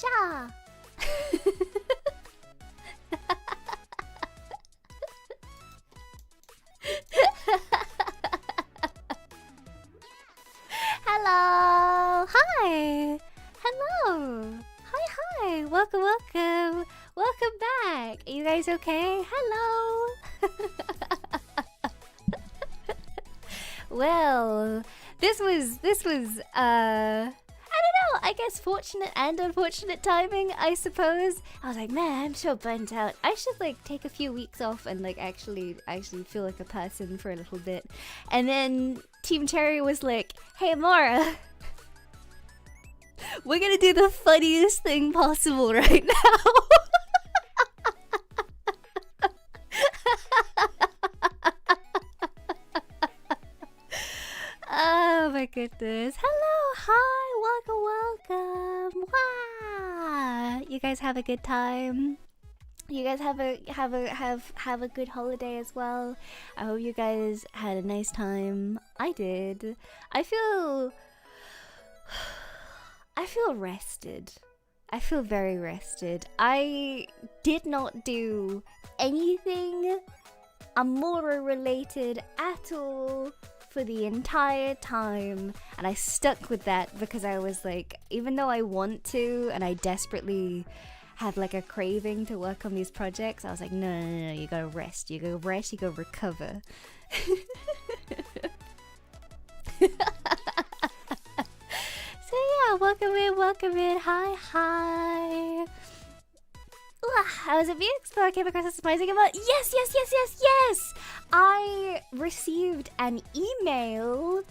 Sha. Hello. Hi. Hello. Hi. Welcome. Welcome back. Are you guys okay? Hello. Well, this was I don't know, I guess fortunate and unfortunate timing, I suppose. I was like, man, I'm so burnt out. I should like take a few weeks off and like actually feel like a person for a little bit. And then Team Cherry was like, hey Amora, we're gonna do the funniest thing possible right now. Oh my goodness. Hello, hi, welcome. Wow. You guys have a good time. You guys have a good holiday as well. I hope you guys had a nice time. I did. I feel rested. I feel very rested. I did not do anything Amora related at all for the entire time, and I stuck with that because I was like, even though I want to and I desperately have like a craving to work on these projects, I was like, no, you gotta rest, you gotta recover. So yeah, welcome in, hi. I was at the Expo, I came across a surprising amount. Yes! I received an email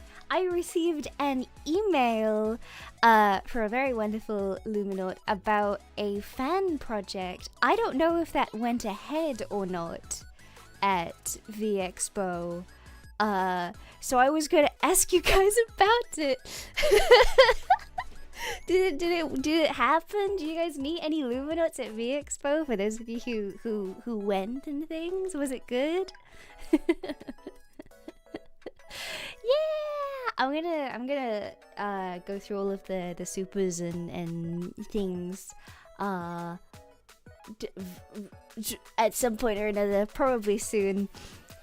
for a very wonderful Luminote about a fan project. I don't know if that went ahead or not at the Expo. So I was gonna ask you guys about it. Did it happen? Did you guys meet any Luminotes at V Expo? For those of you who went and things, was it good? Yeah, I'm gonna go through all of the supas and things at some point or another, probably soon.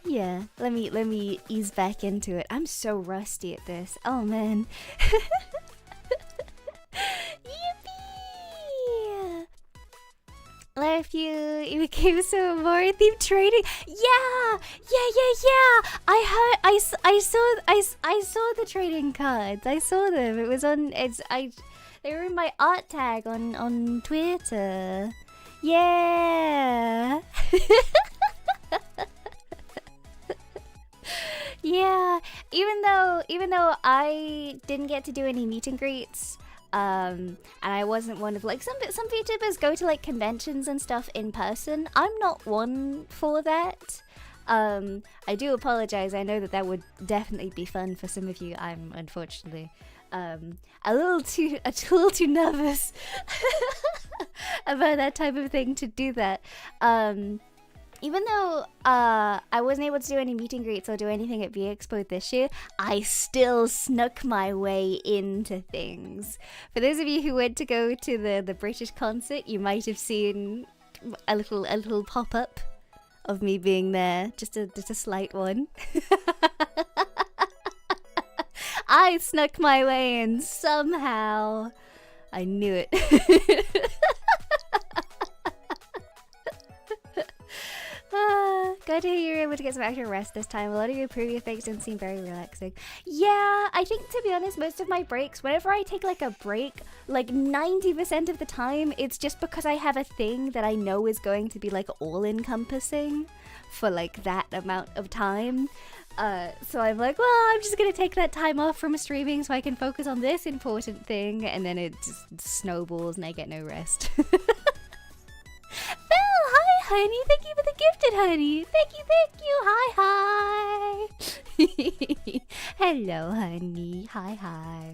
Yeah, let me ease back into it. I'm so rusty at this. Oh man. Yippee! If you became some more themed trading, yeah. I saw the trading cards. I saw them. It was on. They were in my art tag on Twitter. Yeah. Yeah. Even though I didn't get to do any meet and greets. And I wasn't one of like some VTubers go to like conventions and stuff in person. I'm not one for that. I do apologize. I know that would definitely be fun for some of you. I'm unfortunately a little too nervous about that type of thing to do that. Even though I wasn't able to do any meet and greets or do anything at V-Expo this year, I still snuck my way into things. For those of you who went to go to the British concert, you might have seen a little pop-up of me being there, just a slight one. I snuck my way in somehow. I knew it. Glad to hear you were able to get some extra rest this time. A lot of your previous breaks didn't seem very relaxing. Yeah, I think to be honest, most of my breaks, whenever I take like a break, like 90% of the time, it's just because I have a thing that I know is going to be like all-encompassing for like that amount of time. So I'm like, well, I'm just gonna take that time off from streaming so I can focus on this important thing, and then it just snowballs and I get no rest. Honey, thank you for the gifted honey. Thank you. Hi. Hello, honey. Hi.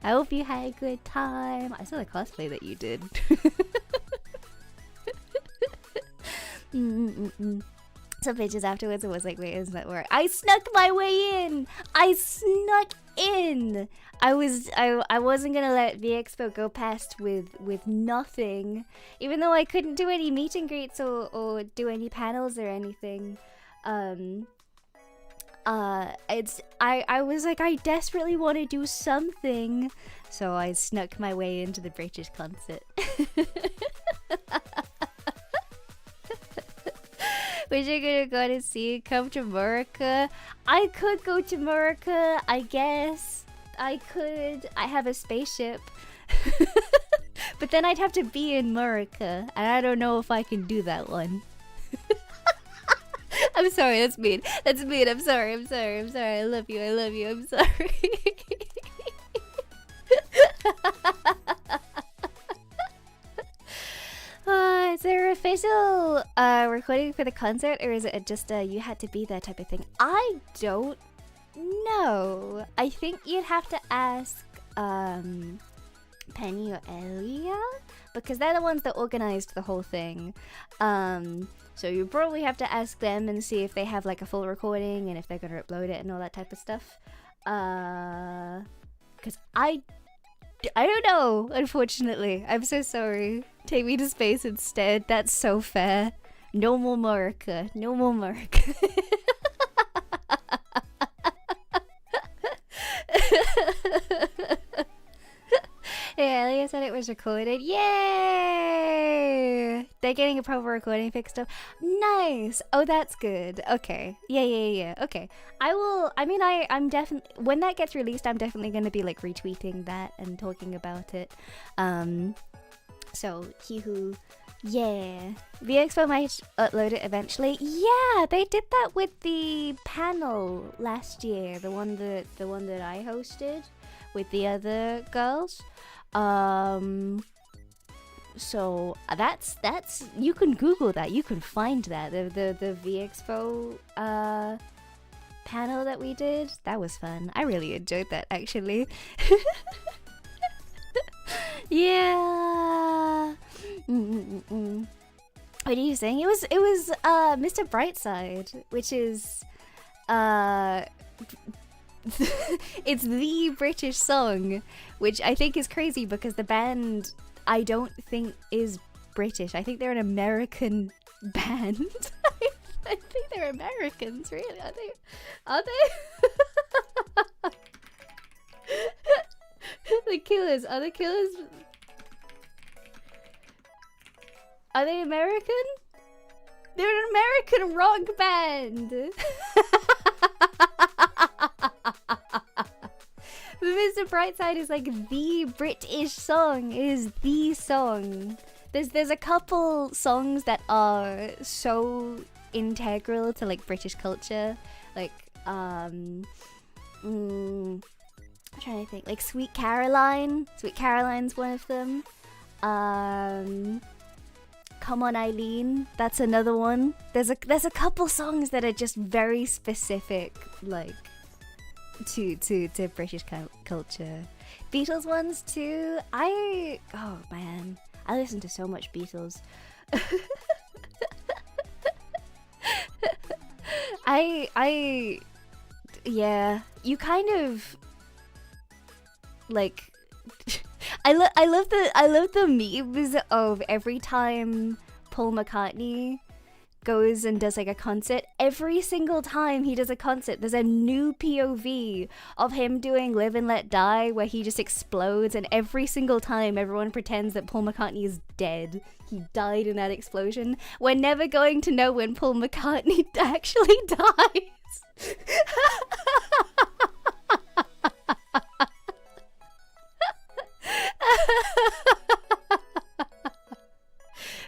I hope you had a good time. I saw the cosplay that you did. Some pictures afterwards, it was like, wait, isn't that where I snuck my way in? I snuck in. I wasn't gonna let the Expo go past with nothing, even though I couldn't do any meet and greets or do any panels or anything. I was like, I desperately want to do something, so I snuck my way into the British concert. Wish I could have gone to see. Come to America. I could go to America, I guess. I could. I have a spaceship. But then I'd have to be in America, and I don't know if I can do that one. I'm sorry, that's mean. That's mean. I'm sorry. I love you. I'm sorry. Is there official recording for the concert, or is it just you had to be there type of thing? I don't know. I think you'd have to ask Penny or Elia, because they're the ones that organized the whole thing. So you probably have to ask them and see if they have like a full recording and if they're gonna upload it and all that type of stuff. Cause I don't know, unfortunately. I'm so sorry. Take me to space instead. That's so fair. No more America. No more America. Yeah, Elia said it was recorded. Yay! They're getting a proper recording fixed up. Nice! Oh, that's good. Okay. Yeah. Okay. I'm definitely... When that gets released, I'm definitely going to be, like, retweeting that and talking about it. So, yeah. The Expo might upload it eventually. Yeah, they did that with the panel last year. The one that I hosted with the other girls. So that's you can Google that, you can find that, the VExpo panel that we did. That was fun. I really enjoyed that, actually. Yeah. What are you saying? It was Mr. Brightside, which is it's the British song, which I think is crazy because the band I don't think is British. I think they're an American band. I think they're Americans, really. Are they? The Killers. Are the Killers? Are they American? They're an American rock band. But Mr. Brightside is like the British song. It is the song. There's a couple songs that are so integral to like British culture, like I'm trying to think, like Sweet Caroline. Sweet Caroline's one of them. Come On Eileen, that's another one. There's a couple songs that are just very specific, like to British culture. Beatles ones too. Oh man, I listen to so much Beatles. Yeah, you kind of like I love the memes of every time Paul McCartney goes and does like a concert. Every single time he does a concert, there's a new POV of him doing Live and Let Die where he just explodes, and every single time everyone pretends that Paul McCartney is dead. He died in that explosion. We're never going to know when Paul McCartney actually dies.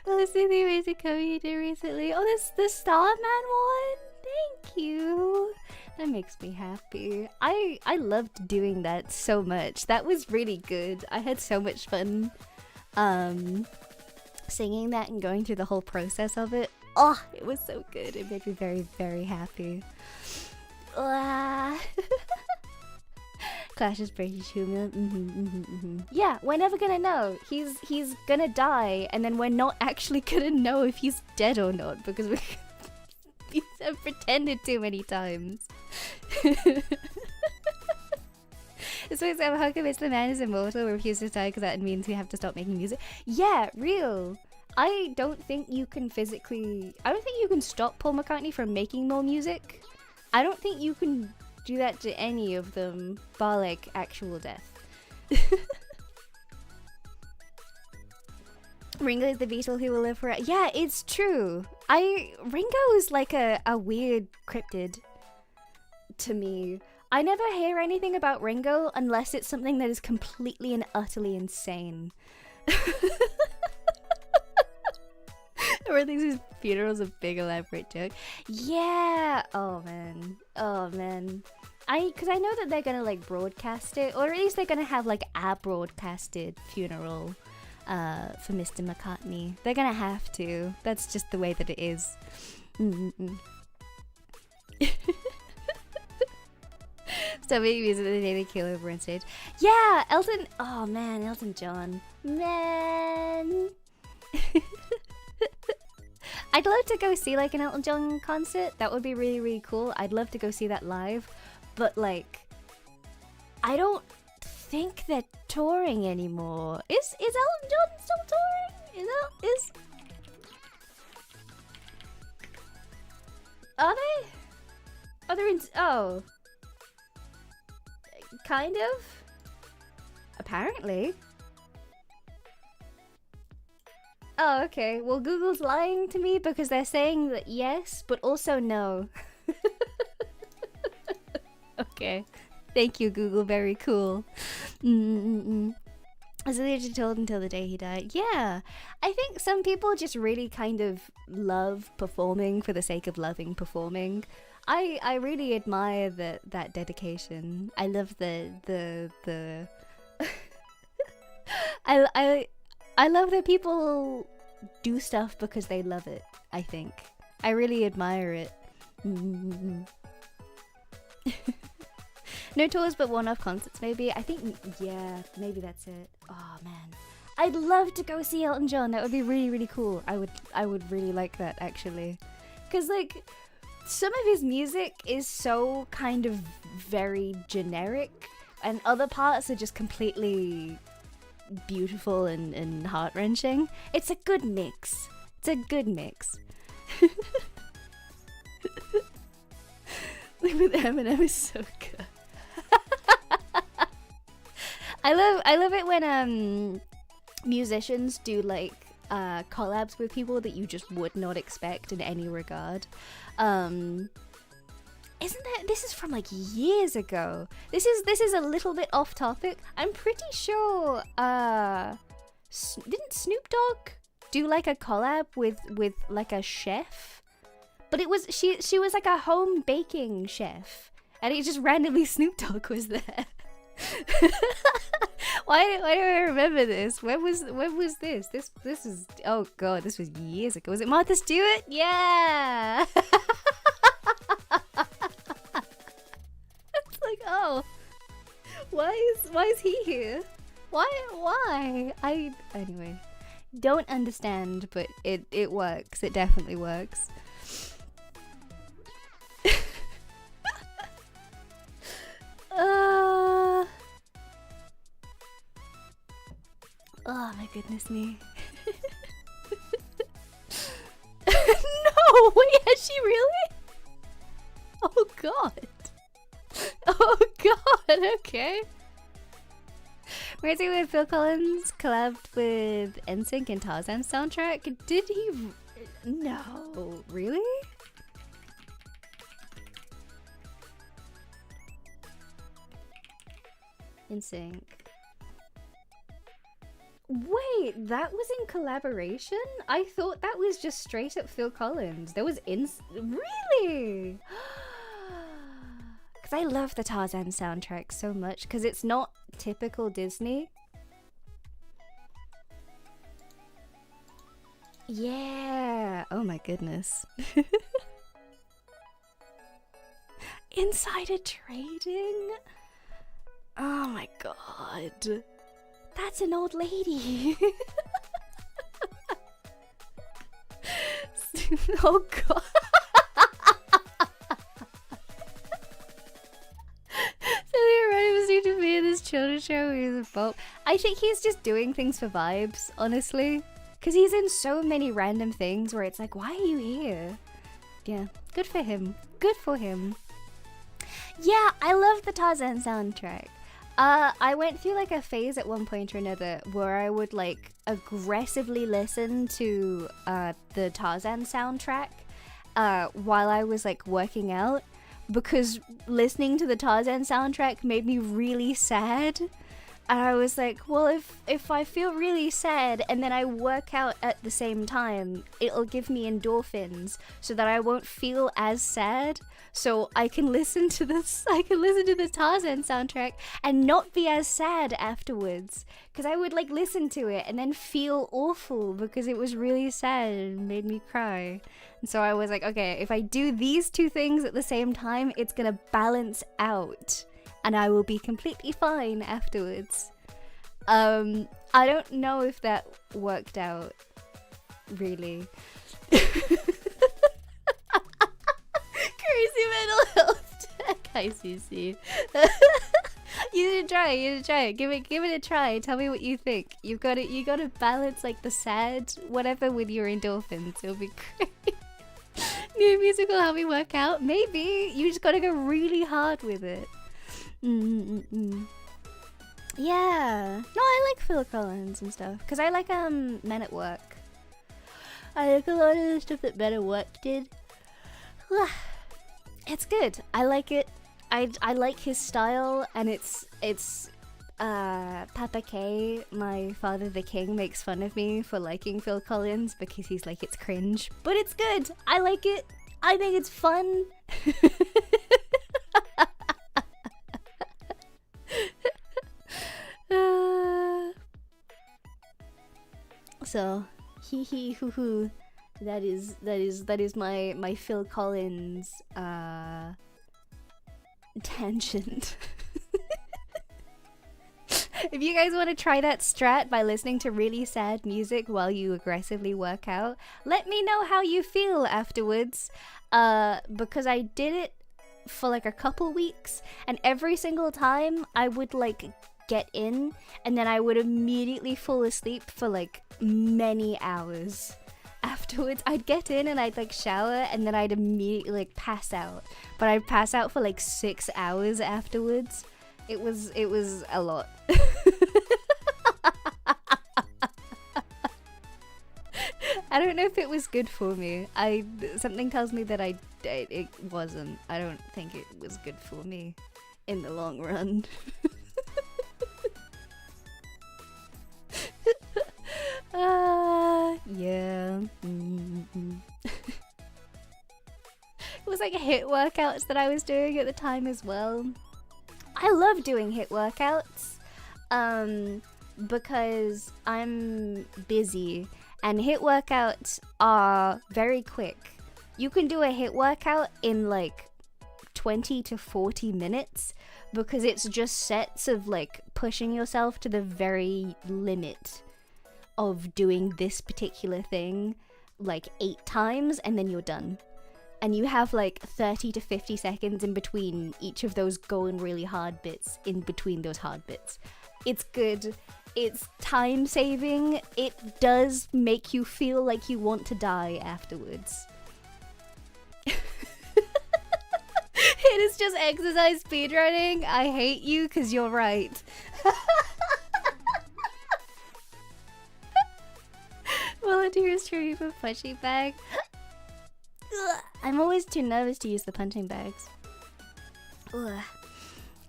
Listening to the amazing cover you did recently. Oh, this the Starman one. Thank you. That makes me happy. I loved doing that so much. That was really good. I had so much fun singing that and going through the whole process of it. Oh, it was so good. It made me very, very happy. Clash is British humor. Yeah, we're never gonna know. He's gonna die, and then we're not actually gonna know if he's dead or not because he's pretended too many times. This makes how come it's the man is immortal, refuses to die because that means we have to stop making music. Yeah, real. I don't think you can stop Paul McCartney from making more music. I don't think you can do that to any of them, bar like actual death. Ringo is the Beatle who will live forever. Yeah, it's true. Ringo is like a weird cryptid to me. I never hear anything about Ringo unless it's something that is completely and utterly insane. Or thinks his funeral's a big elaborate joke. Yeah. Oh man. Because I know that they're gonna like broadcast it, or at least they're gonna have like a broadcasted funeral for Mr. McCartney. They're gonna have to. That's just the way that it is. So maybe is it the day they kill over on stage? Yeah, Elton. Oh man, Elton John. Man. I'd love to go see like an Elton John concert. That would be really, really cool. I'd love to go see that live. But like, I don't think they're touring anymore. Is Elton John still touring? Are they? Oh, they're in. Oh, kind of. Apparently. Oh, okay. Well, Google's lying to me because they're saying that yes, but also no. Okay. Thank you, Google. Very cool. So they just told until the day he died. Yeah. I think some people just really kind of love performing for the sake of loving performing. I really admire that dedication. I love the I love that people do stuff because they love it, I think. I really admire it. No tours but one-off concerts maybe. I think, yeah, maybe that's it. Oh man. I'd love to go see Elton John. That would be really, really cool. I would really like that actually. Because like, some of his music is so kind of very generic and other parts are just completely beautiful and heart-wrenching. It's a good mix. Like with Eminem is so good. I love it when musicians do like collabs with people that you just would not expect in any regard. Isn't that, this is from like years ago. This is a little bit off topic. I'm pretty sure didn't Snoop Dogg do like a collab with like a chef? But it was she was like a home baking chef, and it just randomly Snoop Dogg was there. Why do I remember this? When was this? This is, oh god, this was years ago. Was it Martha Stewart? Yeah. It's like, oh, why is he here? Why? Anyway, don't understand, but it works. It definitely works. Oh my goodness me. No, wait, has she really? Oh god. Oh god, okay. Amazing when Phil Collins collabed with NSYNC and Tarzan soundtrack. Did he? No, really? NSYNC. Wait, that was in collaboration? I thought that was just straight up Phil Collins. There was really? Because I love the Tarzan soundtrack so much because it's not typical Disney. Yeah. Oh my goodness. Insider trading? Oh my god. That's an old lady. Oh god. So the Amora was due to be in this show is a bulb. I think he's just doing things for vibes, honestly. Because he's in so many random things where it's like, why are you here? Yeah, good for him. Good for him. Yeah, I love the Tarzan soundtrack. I went through like a phase at one point or another where I would like aggressively listen to the Tarzan soundtrack while I was like working out, because listening to the Tarzan soundtrack made me really sad. And I was like, well, if I feel really sad and then I work out at the same time, it'll give me endorphins so that I won't feel as sad. So I can listen to this, I can listen to the Tarzan soundtrack and not be as sad afterwards. Because I would like listen to it and then feel awful because it was really sad and made me cry. And so I was like, okay, if I do these two things at the same time, it's gonna balance out. And I will be completely fine afterwards. I don't know if that worked out, really. Crazy mental health check. Hi, Cece. You should try it. Give it a try. Tell me what you think. You gotta balance like the sad whatever with your endorphins. It'll be great. New music will help me work out. Maybe you just gotta go really hard with it. Yeah. No, I like Phil Collins and stuff because I like Men at Work. I like a lot of the stuff that Men at Work did. It's good. I like it. I like his style, and it's Papa K, my father the king, makes fun of me for liking Phil Collins because he's like, it's cringe, but it's good. I like it. I think it's fun. So hee hee hoo hoo, that is my Phil Collins tangent. If you guys want to try that strat by listening to really sad music while you aggressively work out, let me know how you feel afterwards, because I did it for like a couple weeks, and every single time I would like get in and then I would immediately fall asleep for like many hours afterwards. I'd get in and I'd like shower and then I'd immediately like pass out, but I'd pass out for like 6 hours afterwards. It was a lot. I don't know if it was good for me. Something tells me that it wasn't. I don't think it was good for me in the long run. Yeah. It was like HIIT workouts that I was doing at the time as well. I love doing HIIT workouts because I'm busy, and HIIT workouts are very quick. You can do a HIIT workout in like 20 to 40 minutes because it's just sets of like pushing yourself to the very limit of doing this particular thing like 8 times, and then you're done. And you have like 30 to 50 seconds in between each of those going really hard bits, in between those hard bits. It's good. It's time saving. It does make you feel like you want to die afterwards. It is just exercise speedrunning. I hate you because you're right. Volunteers training for punching bag. I'm always too nervous to use the punching bags.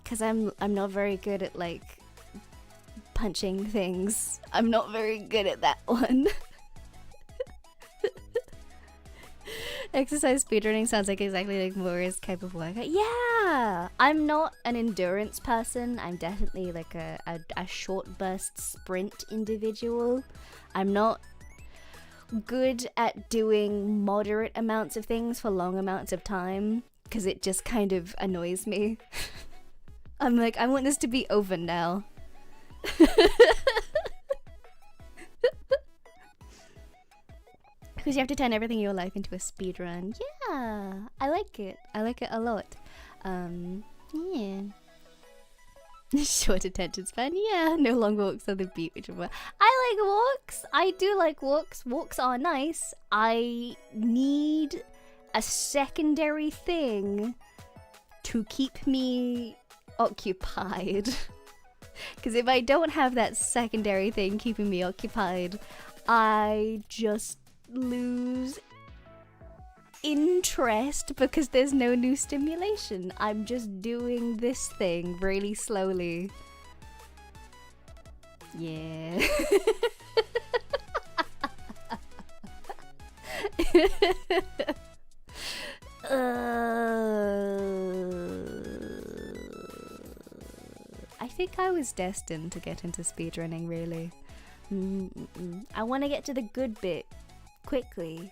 Because I'm not very good at like punching things. I'm not very good at that one. Exercise speedrunning sounds like exactly like Mora's type of workout. Yeah! I'm not an endurance person. I'm definitely like a short burst sprint individual. I'm not good at doing moderate amounts of things for long amounts of time because it just kind of annoys me. I'm like, I want this to be over now. Because you have to turn everything in your life into a speed run. Yeah, I like it. I like it a lot. Yeah. Short attention span, yeah. No long walks on the beach. I like walks. I do like walks. Walks are nice. I need a secondary thing to keep me occupied. Because if I don't have that secondary thing keeping me occupied, I just lose interest because there's no new stimulation. I'm just doing this thing really slowly. Yeah. I think I was destined to get into speedrunning, really. I want to get to the good bit quickly.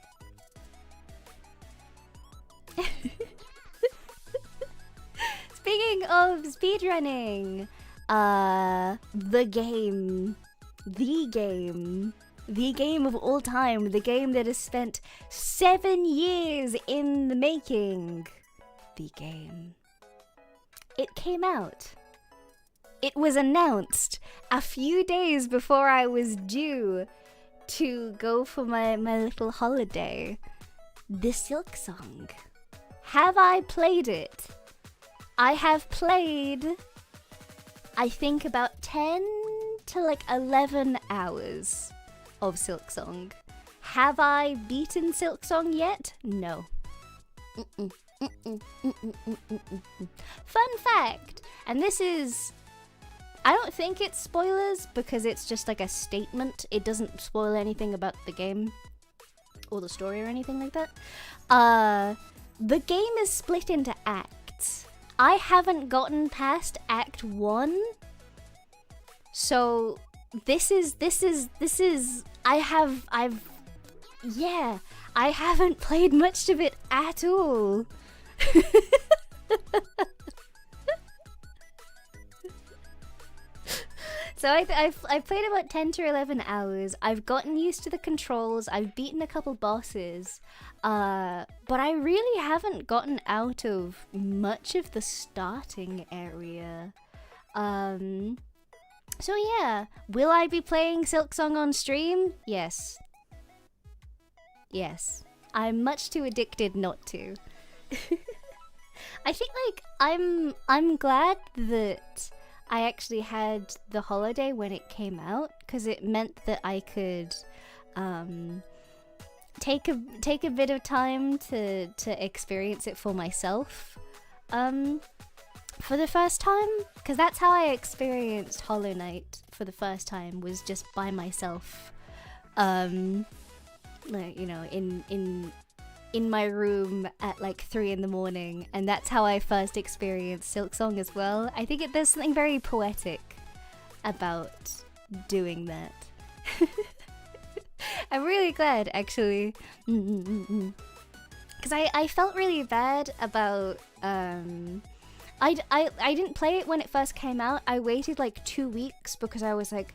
Speaking of speedrunning, the game of all time, the game that has spent 7 years in the making, the game. It came out. It was announced a few days before I was due to go for my little holiday. The Silk Song. Have I played it? I have played, I think, about 10 to like 11 hours of Silk Song. Have I beaten Silk Song yet? No. Fun fact, and this is, I don't think it's spoilers because it's just like a statement. It doesn't spoil anything about the game or the story or anything like that. The game is split into acts. I haven't gotten past Act 1. So I haven't played much of it at all. So I've played about 10 to 11 hours. I've gotten used to the controls. I've beaten a couple bosses. But I really haven't gotten out of much of the starting area. So yeah, will I be playing Silk Song on stream? Yes. Yes. I'm much too addicted not to. I think like I'm glad that I actually had the holiday when it came out, because it meant that I could take a bit of time to experience it for myself for the first time, because that's how I experienced Hollow Knight for the first time, was just by myself, like, you know, in my room at like 3 in the morning, and that's how I first experienced Silk Song as well. I think there's something very poetic about doing that. I'm really glad, actually, because I felt really bad about I didn't play it when it first came out. I waited like 2 weeks because I was like,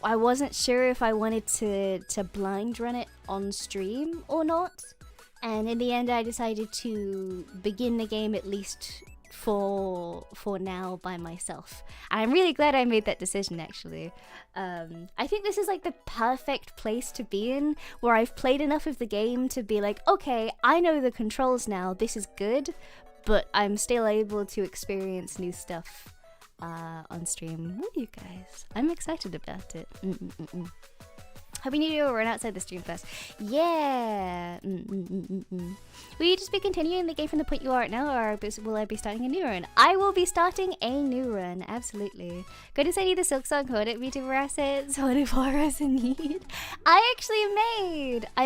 I wasn't sure if I wanted to blind run it on stream or not, and in the end I decided to begin the game at least for now by myself. And I'm really glad I made that decision, actually. I think this is like the perfect place to be in, where I've played enough of the game to be like, okay, I know the controls now, this is good, but I'm still able to experience new stuff on stream with you guys. I'm excited about it. Happy New Year. We're outside the stream first. Yeah. Will you just be continuing the game from the point you are at now, or will I be starting a new run? I will be starting a new run, absolutely. Goodness, I need the Silk Song code at VTuber assets. What if horrors in need? I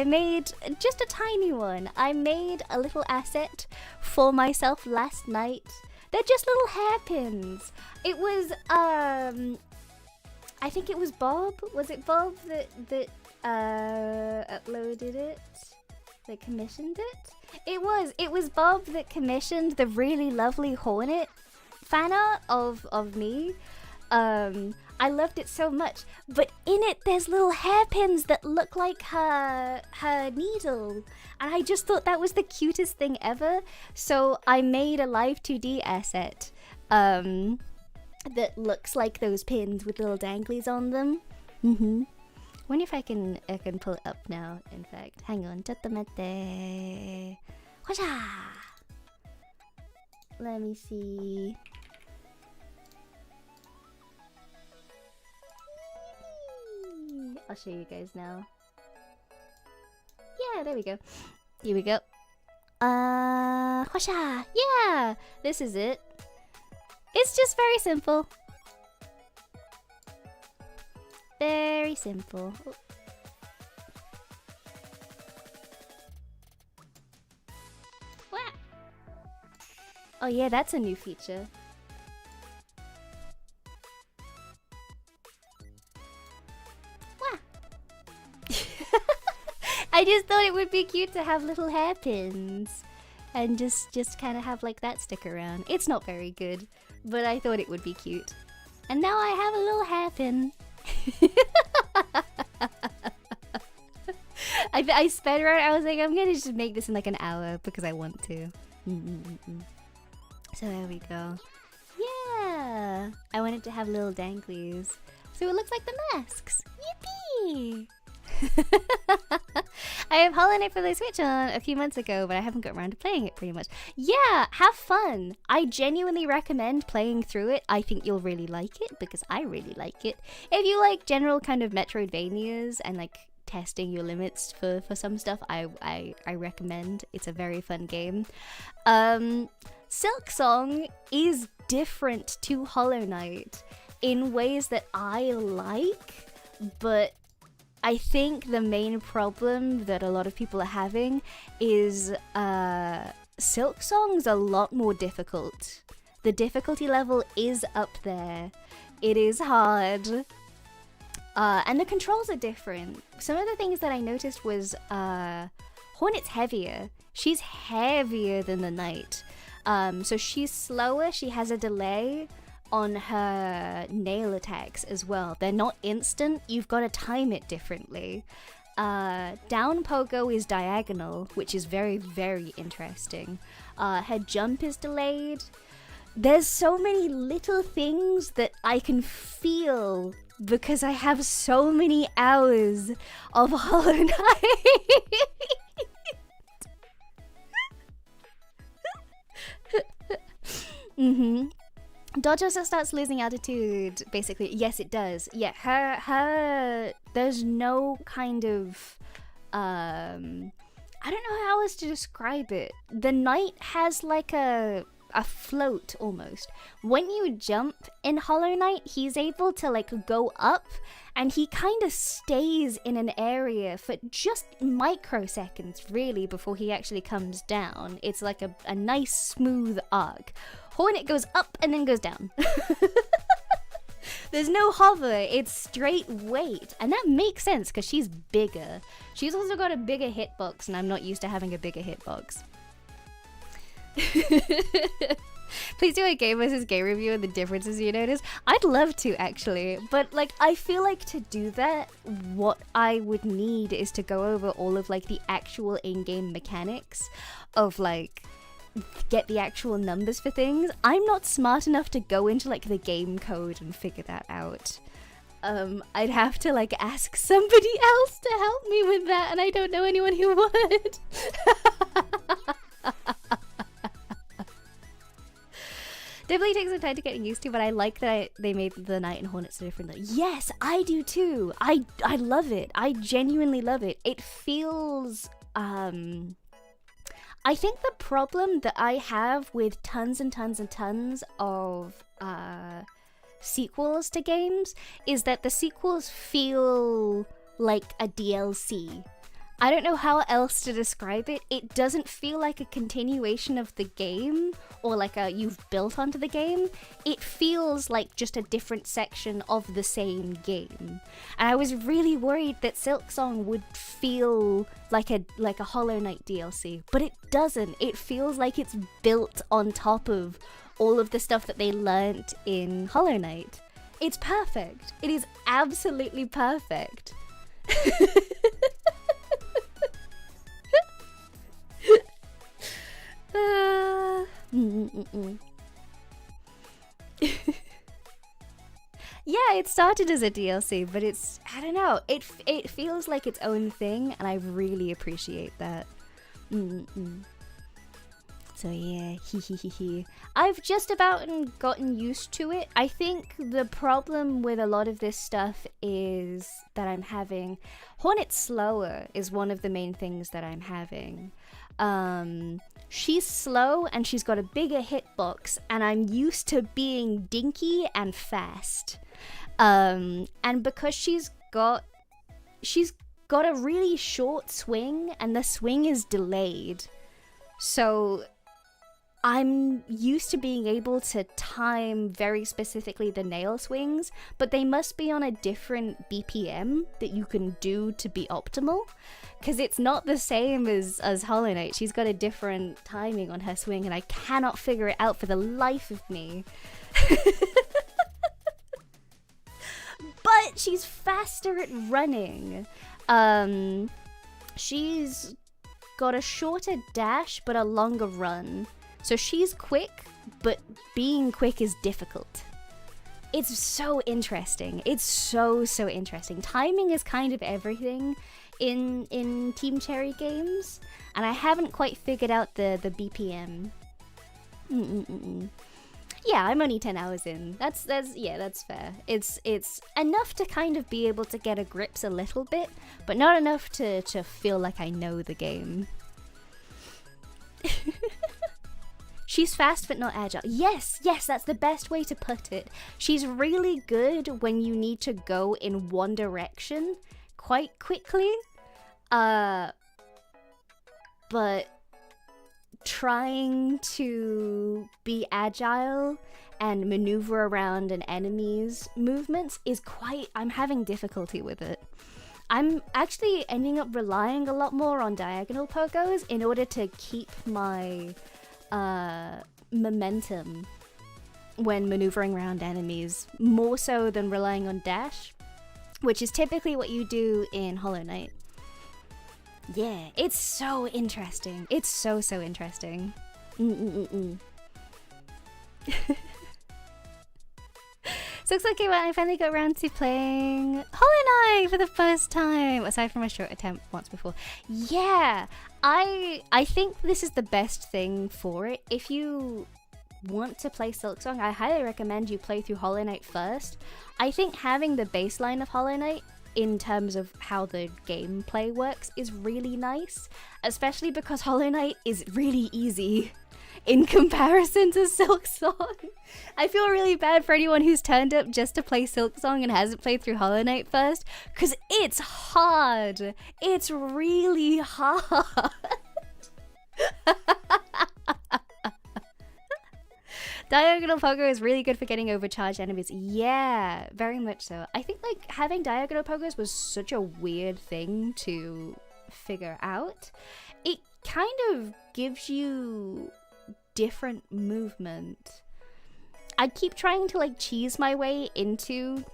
made just a tiny one. I made a little asset for myself last night. They're just little hairpins. It was, I think it was Bob. Was it Bob that uploaded it? That commissioned it? It was Bob that commissioned the really lovely Hornet fan art of me. I loved it so much. But in it, there's little hairpins that look like her needle. And I just thought that was the cutest thing ever. So I made a live 2D asset that looks like those pins with little danglies on them. Wonder if I can pull it up now, in fact. Hang on. Chottomate. Hosha! Let me see. I'll show you guys now. Yeah, there we go. Here we go. Hosha! Yeah! This is it. It's just very simple. Very simple. Oh yeah, that's a new feature. I just thought it would be cute to have little hairpins. And just kind of have like that stick around. It's not very good, but I thought it would be cute. And now I have a little hairpin. I sped around. I was like, I'm gonna just make this in like an hour because I want to. So there we go. Yeah, I wanted to have little danglies, so it looks like the masks. Yippee! I have Hollow Knight for the Switch on a few months ago, but I haven't got around to playing it pretty much. Yeah, have fun. I genuinely recommend playing through it. I think you'll really like it because I really like it. If you like general kind of Metroidvanias and like testing your limits for some stuff, I recommend. It's a very fun game. Silk Song is different to Hollow Knight in ways that I like, but I think the main problem that a lot of people are having is Silk Song's a lot more difficult. The difficulty level is up there. It is hard. And the controls are different. Some of the things that I noticed was Hornet's heavier. She's heavier than the Knight. So she's slower, she has a delay on her nail attacks as well. They're not instant, you've got to time it differently. Down pogo is diagonal, which is very, very interesting. Her jump is delayed. There's so many little things that I can feel because I have so many hours of Hollow Knight. Dodge also starts losing attitude, basically. Yes, it does. Yeah, her there's no kind of I don't know how else to describe it. The Knight has like a float almost. When you jump in Hollow Knight, he's able to like go up and he kind of stays in an area for just microseconds really before he actually comes down. It's like a nice smooth arc. Hornet goes up and then goes down. There's no hover, it's straight weight. And that makes sense because she's bigger. She's also got a bigger hitbox and I'm not used to having a bigger hitbox. Please do a game versus game review and the differences you notice. I'd love to actually, but like I feel like to do that, what I would need is to go over all of like the actual in-game mechanics of like get the actual numbers for things. I'm not smart enough to go into like the game code and figure that out. I'd have to like ask somebody else to help me with that, and I don't know anyone who would. Definitely takes some time to get used to, but I like that they made the Knight and Hornet so different. Yes, I do too. I love it. I genuinely love it. It feels I think the problem that I have with tons and tons and tons of sequels to games is that the sequels feel like a DLC. I don't know how else to describe it. It doesn't feel like a continuation of the game or like you've built onto the game. It feels like just a different section of the same game. And I was really worried that Silk Song would feel like a Hollow Knight DLC, but it doesn't. It feels like it's built on top of all of the stuff that they learnt in Hollow Knight. It's perfect. It is absolutely perfect. Yeah, it started as a DLC, but it's, I don't know, it feels like its own thing, and I really appreciate that. So yeah, I've just about gotten used to it. I think the problem with a lot of this stuff is that I'm having Hornet slower is one of the main things that I'm having. She's slow and she's got a bigger hitbox, and I'm used to being dinky and fast. And because she's got a really short swing, and the swing is delayed, so I'm used to being able to time very specifically the nail swings, but they must be on a different BPM that you can do to be optimal, because it's not the same as Hollow Knight. She's got a different timing on her swing, and I cannot figure it out for the life of me. But she's faster at running. She's got a shorter dash but a longer run. So she's quick, but being quick is difficult. It's so interesting. It's so interesting. Timing is kind of everything in Team Cherry games, and I haven't quite figured out the BPM. Yeah, I'm only 10 hours in. That's fair. It's enough to kind of be able to get a grips a little bit, but not enough to feel like I know the game. She's fast but not agile. Yes, that's the best way to put it. She's really good when you need to go in one direction quite quickly. But trying to be agile and maneuver around an enemy's movements is I'm having difficulty with it. I'm actually ending up relying a lot more on diagonal pogos in order to keep my momentum when maneuvering around enemies, more so than relying on dash, which is typically what you do in Hollow Knight. Yeah, it's so interesting. It's so interesting. So it's okay when I finally got around to playing Hollow Knight for the first time, aside from a short attempt once before. Yeah, I think this is the best thing for it. If you want to play Silksong, I highly recommend you play through Hollow Knight first. I think having the baseline of Hollow Knight in terms of how the gameplay works is really nice, especially because Hollow Knight is really easy in comparison to Silksong. I feel really bad for anyone who's turned up just to play Silksong and hasn't played through Hollow Knight first, because it's hard. It's really hard. Diagonal pogo is really good for getting overcharged enemies. Yeah, very much so. I think like having diagonal pogos was such a weird thing to figure out. It kind of gives you different movement. I keep trying to like cheese my way into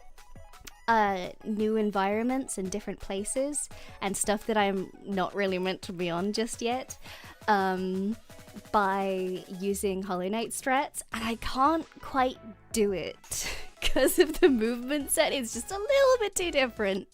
new environments and different places and stuff that I'm not really meant to be on just yet, by using Hollow Knight strats, and I can't quite do it because of the movement set. It's just a little bit too different.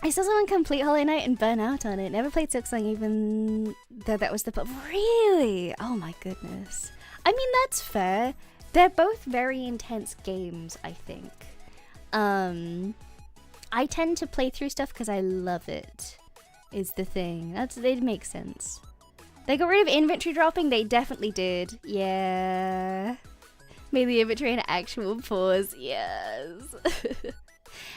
I saw someone complete Hollow Knight and burn out on it. Never played Silksong even though that was the... Really? Oh my goodness. I mean, that's fair. They're both very intense games, I think. I tend to play through stuff because I love it, is the thing. It makes sense. They got rid of inventory dropping? They definitely did. Yeah. Made the inventory an actual pause. Yes.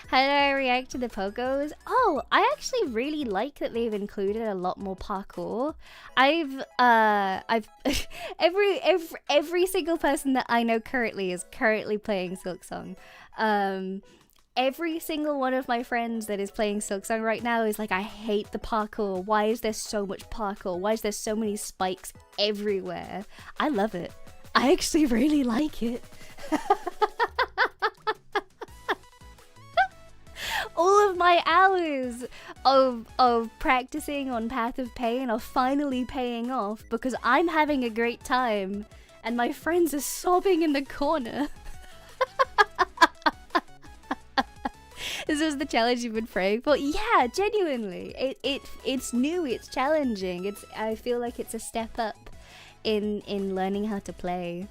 How did I react to the pogos? Oh, I actually really like that they've included a lot more parkour. I've every single person that I know currently is currently playing Silksong. every single one of my friends that is playing Silksong right now is like, I hate the parkour. Why is there so much parkour? Why is there so many spikes everywhere? I love it. I actually really like it. All of my hours of practicing on Path of Pain are finally paying off because I'm having a great time and my friends are sobbing in the corner. This is the challenge you've been praying for? Yeah, genuinely. It's new, it's challenging. I feel like it's a step up in learning how to play.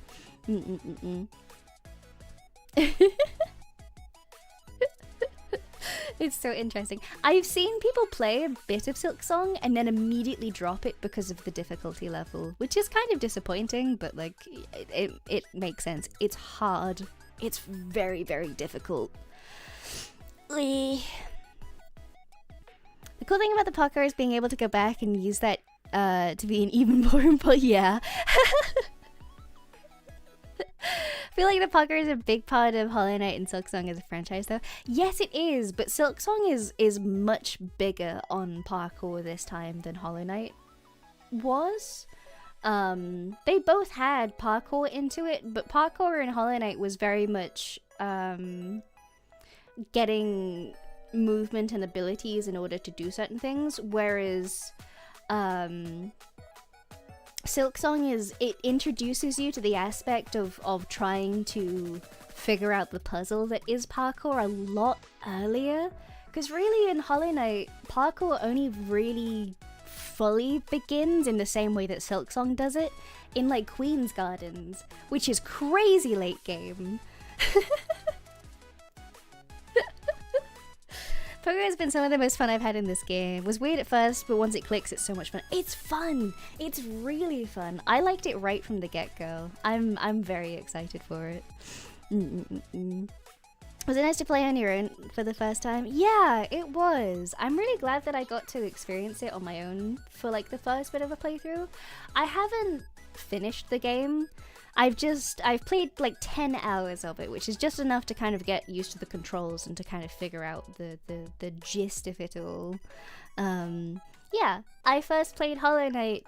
It's so interesting. I've seen people play a bit of Silksong and then immediately drop it because of the difficulty level, which is kind of disappointing, but like it makes sense. It's hard. It's very, very difficult. The cool thing about the parkour is being able to go back and use that to be an even more important. Yeah. I feel like the parkour is a big part of Hollow Knight and Silksong as a franchise, though. Yes, it is, but Silksong is much bigger on parkour this time than Hollow Knight was. They both had parkour into it, but parkour in Hollow Knight was very much getting movement and abilities in order to do certain things, whereas Silksong it introduces you to the aspect of trying to figure out the puzzle that is parkour a lot earlier. Because really in Hollow Knight, parkour only really fully begins in the same way that Silksong does it, in like Queen's Gardens, which is crazy late game. Pogo has been some of the most fun I've had in this game. It was weird at first, but once it clicks, it's so much fun. It's fun! It's really fun. I liked it right from the get-go. I'm very excited for it. Was it nice to play on your own for the first time? Yeah, it was. I'm really glad that I got to experience it on my own for like the first bit of a playthrough. I haven't finished the game. I've played like 10 hours of it, which is just enough to kind of get used to the controls and to kind of figure out the gist of it all. Yeah, I first played Hollow Knight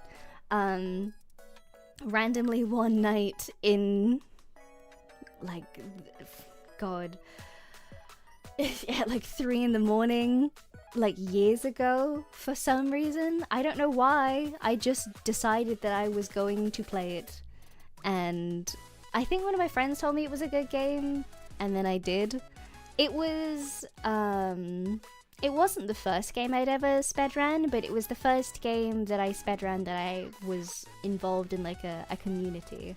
randomly one night in like, God, at like 3 in the morning, like years ago for some reason. I don't know why. I just decided that I was going to play it. And I think one of my friends told me it was a good game, and then I did. It was, it wasn't the first game I'd ever speedrun, but it was the first game that I speedrun that I was involved in like a community.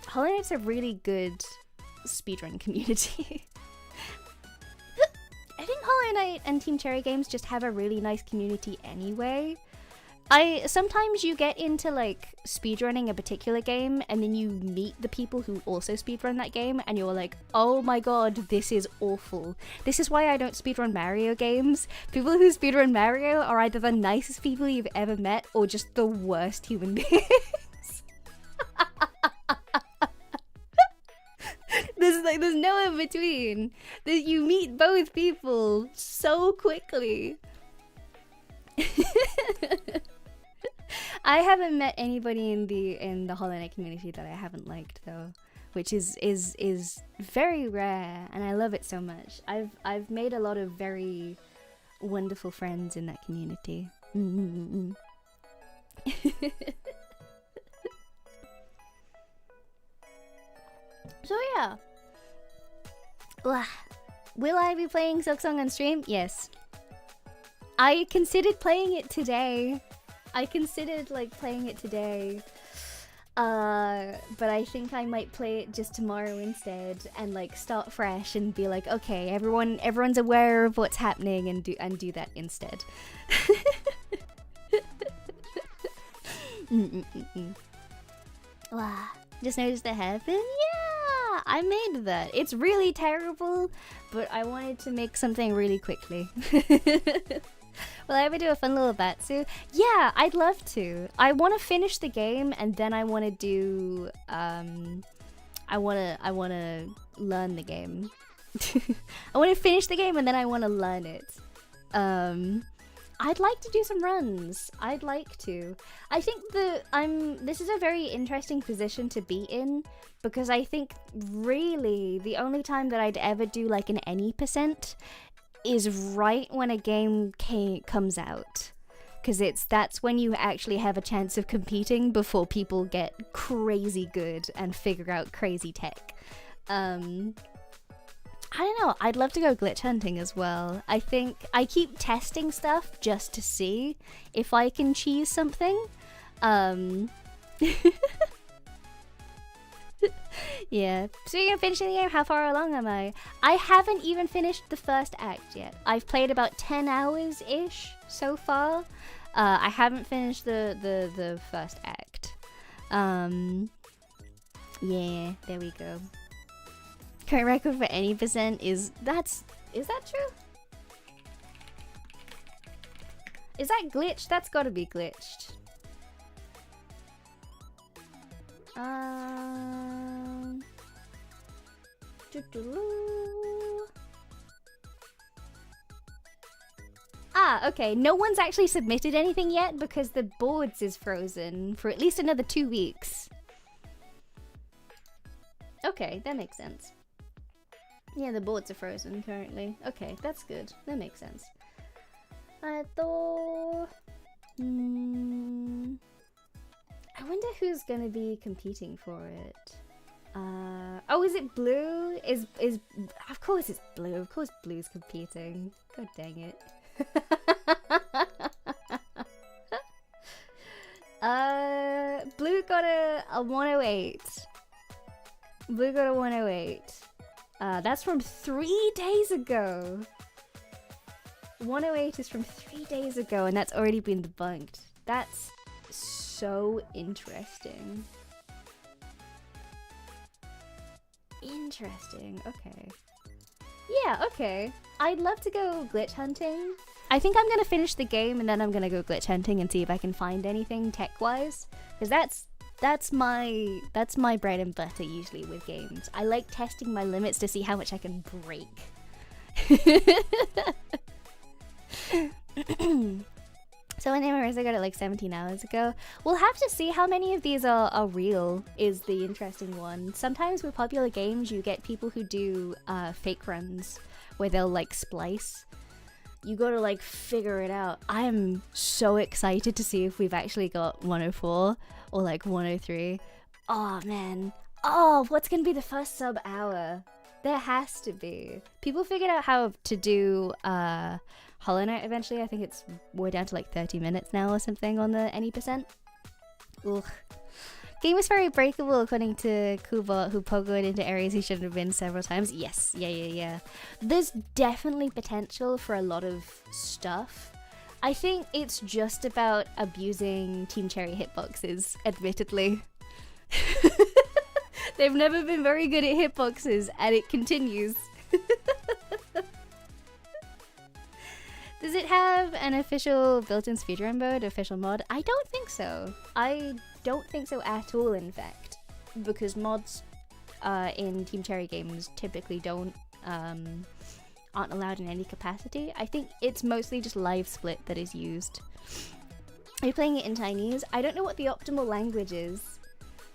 Hollow Knight's a really good speedrun community. I think Hollow Knight and Team Cherry games just have a really nice community anyway. Sometimes you get into like speedrunning a particular game and then you meet the people who also speedrun that game and you're like, oh my god, this is awful. This is why I don't speedrun Mario games. People who speedrun Mario are either the nicest people you've ever met or just the worst human beings. There's no in between. You meet both people so quickly. I haven't met anybody in the Hollow Knight community that I haven't liked though, which is very rare, and I love it so much. I've made a lot of very wonderful friends in that community. So yeah. Will I be playing Silksong on stream? Yes. I considered playing it today. But I think I might play it just tomorrow instead and like start fresh and be like, okay, everyone's aware of what's happening and do that instead. Wow, just noticed the heaven? Yeah, I made that. It's really terrible, but I wanted to make something really quickly. Will I ever do a fun little Zatsu? Yeah, I'd love to. I want to finish the game and then I want to do I want to learn the game I want to finish the game and then I want to learn it. I'd like to do some runs. I'd like to. I think this is a very interesting position to be in, because I think really the only time that I'd ever do like an any percent is right when a game comes out. Because that's when you actually have a chance of competing before people get crazy good and figure out crazy tech. I don't know, I'd love to go glitch hunting as well. I think I keep testing stuff just to see if I can cheese something. Yeah. Speaking of finishing the game, how far along am I? I haven't even finished the first act yet. I've played about 10 hours-ish so far. I haven't finished the first act. Yeah, there we go. Current record for any percent is that true? Is that glitched? That's gotta be glitched. Ah, okay. No one's actually submitted anything yet because the boards is frozen for at least another 2 weeks. Okay, that makes sense. Yeah, the boards are frozen currently. Okay, that's good. That makes sense. I wonder who's gonna be competing for it. Oh, is it Blue? Is of course it's Blue. Of course Blue's competing. God dang it. Blue got a 108. Blue got a 108. That's from 3 days ago. 108 is from 3 days ago, and that's already been debunked. That's so interesting. Interesting, okay. Yeah, okay. I'd love to go glitch hunting. I think I'm gonna finish the game and then I'm gonna go glitch hunting and see if I can find anything tech-wise. Because that's my bread and butter usually with games. I like testing my limits to see how much I can break. So when Amora got it like 17 hours ago, we'll have to see how many of these are real is the interesting one. Sometimes with popular games you get people who do fake runs where they'll like splice. You gotta like figure it out. I'm so excited to see if we've actually got 104 or like 103. Oh man. Oh, what's gonna be the first sub hour? There has to be. People figured out how to do Hollow Knight eventually. I think we're down to like 30 minutes now or something on the any percent. Ugh. Game was very breakable according to Kubot, who pogoed into areas he shouldn't have been several times. Yes, yeah. There's definitely potential for a lot of stuff. I think it's just about abusing Team Cherry hitboxes, admittedly. They've never been very good at hitboxes, and it continues. Does it have an official built-in speedrun mode, official mod? I don't think so. I don't think so at all, in fact. Because mods in Team Cherry games typically aren't allowed in any capacity. I think it's mostly just live split that is used. Are you playing it in Chinese? I don't know what the optimal language is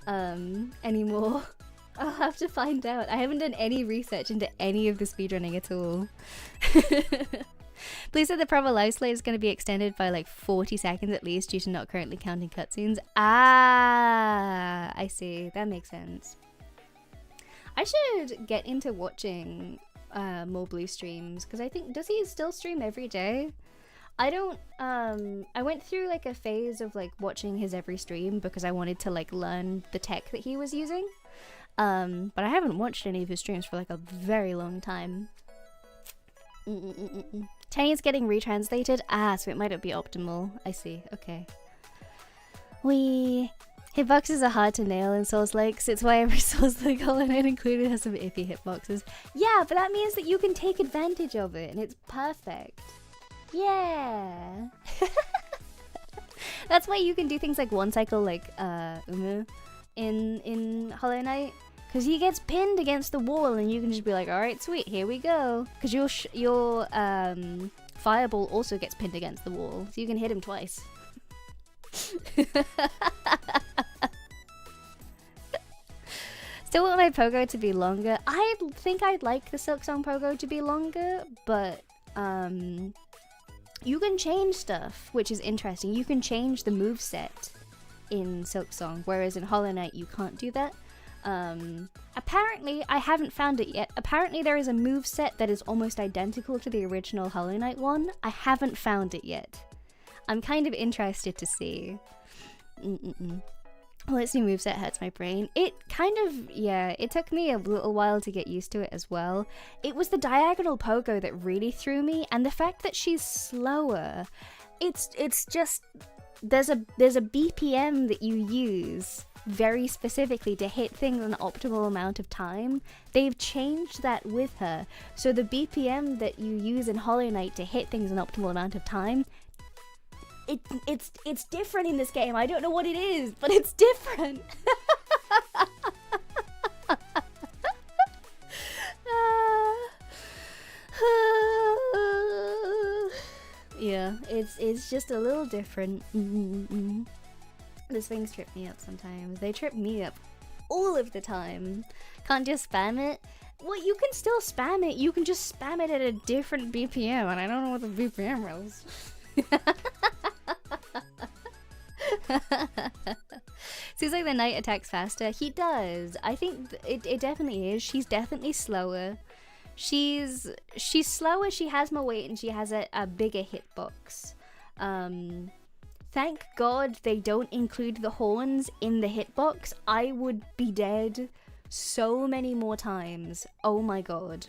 anymore. I'll have to find out. I haven't done any research into any of the speedrunning at all. Please said the proper live slate is going to be extended by like 40 seconds at least due to not currently counting cutscenes. Ah, I see. That makes sense. I should get into watching more Blue streams because I think, does he still stream every day? I don't, I went through like a phase of like watching his every stream because I wanted to like learn the tech that he was using. But I haven't watched any of his streams for like a very long time. Chinese getting retranslated? Ah, so it might not be optimal. I see, okay. Hitboxes are hard to nail in Souls-likes. It's why every Souls-like Hollow Knight included has some iffy hitboxes. Yeah, but that means that you can take advantage of it and it's perfect. Yeah. That's why you can do things like one cycle like Umu in Hollow Knight. Because he gets pinned against the wall and you can just be like, alright, sweet, here we go. Because your fireball also gets pinned against the wall, so you can hit him twice. Still want my pogo to be longer. I think I'd like the Silksong pogo to be longer, but you can change stuff, which is interesting. You can change the moveset in Silksong, whereas in Hollow Knight you can't do that. Apparently, I haven't found it yet. Apparently there is a moveset that is almost identical to the original Hollow Knight one. I haven't found it yet. I'm kind of interested to see. Well, this new moveset hurts my brain. It kind of, yeah, it took me a little while to get used to it as well. It was the diagonal pogo that really threw me, and the fact that she's slower. It's just, there's a BPM that you use very specifically to hit things an optimal amount of time. They've changed that with her. So the BPM that you use in Hollow Knight to hit things an optimal amount of time, it's different in this game. I don't know what it is, but it's different. Yeah, it's just a little different. These things trip me up sometimes. They trip me up all of the time. Can't just spam it. Well, you can still spam it. You can just spam it at a different BPM, and I don't know what the BPM is. Seems like the knight attacks faster. He does. I think it definitely is. She's definitely slower. She's slower, she has more weight, and she has a bigger hitbox. Thank God they don't include the horns in the hitbox. I would be dead so many more times. Oh my god.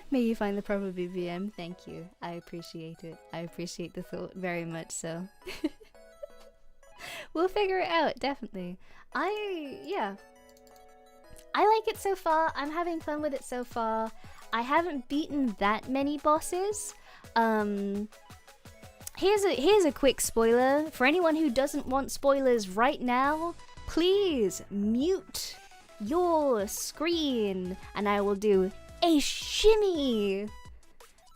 May you find the proper BPM. Thank you. I appreciate it. I appreciate the thought very much so. We'll figure it out, definitely. Yeah. I like it so far. I'm having fun with it so far. I haven't beaten that many bosses. Here's a quick spoiler. For anyone who doesn't want spoilers right now, please mute your screen and I will do a shimmy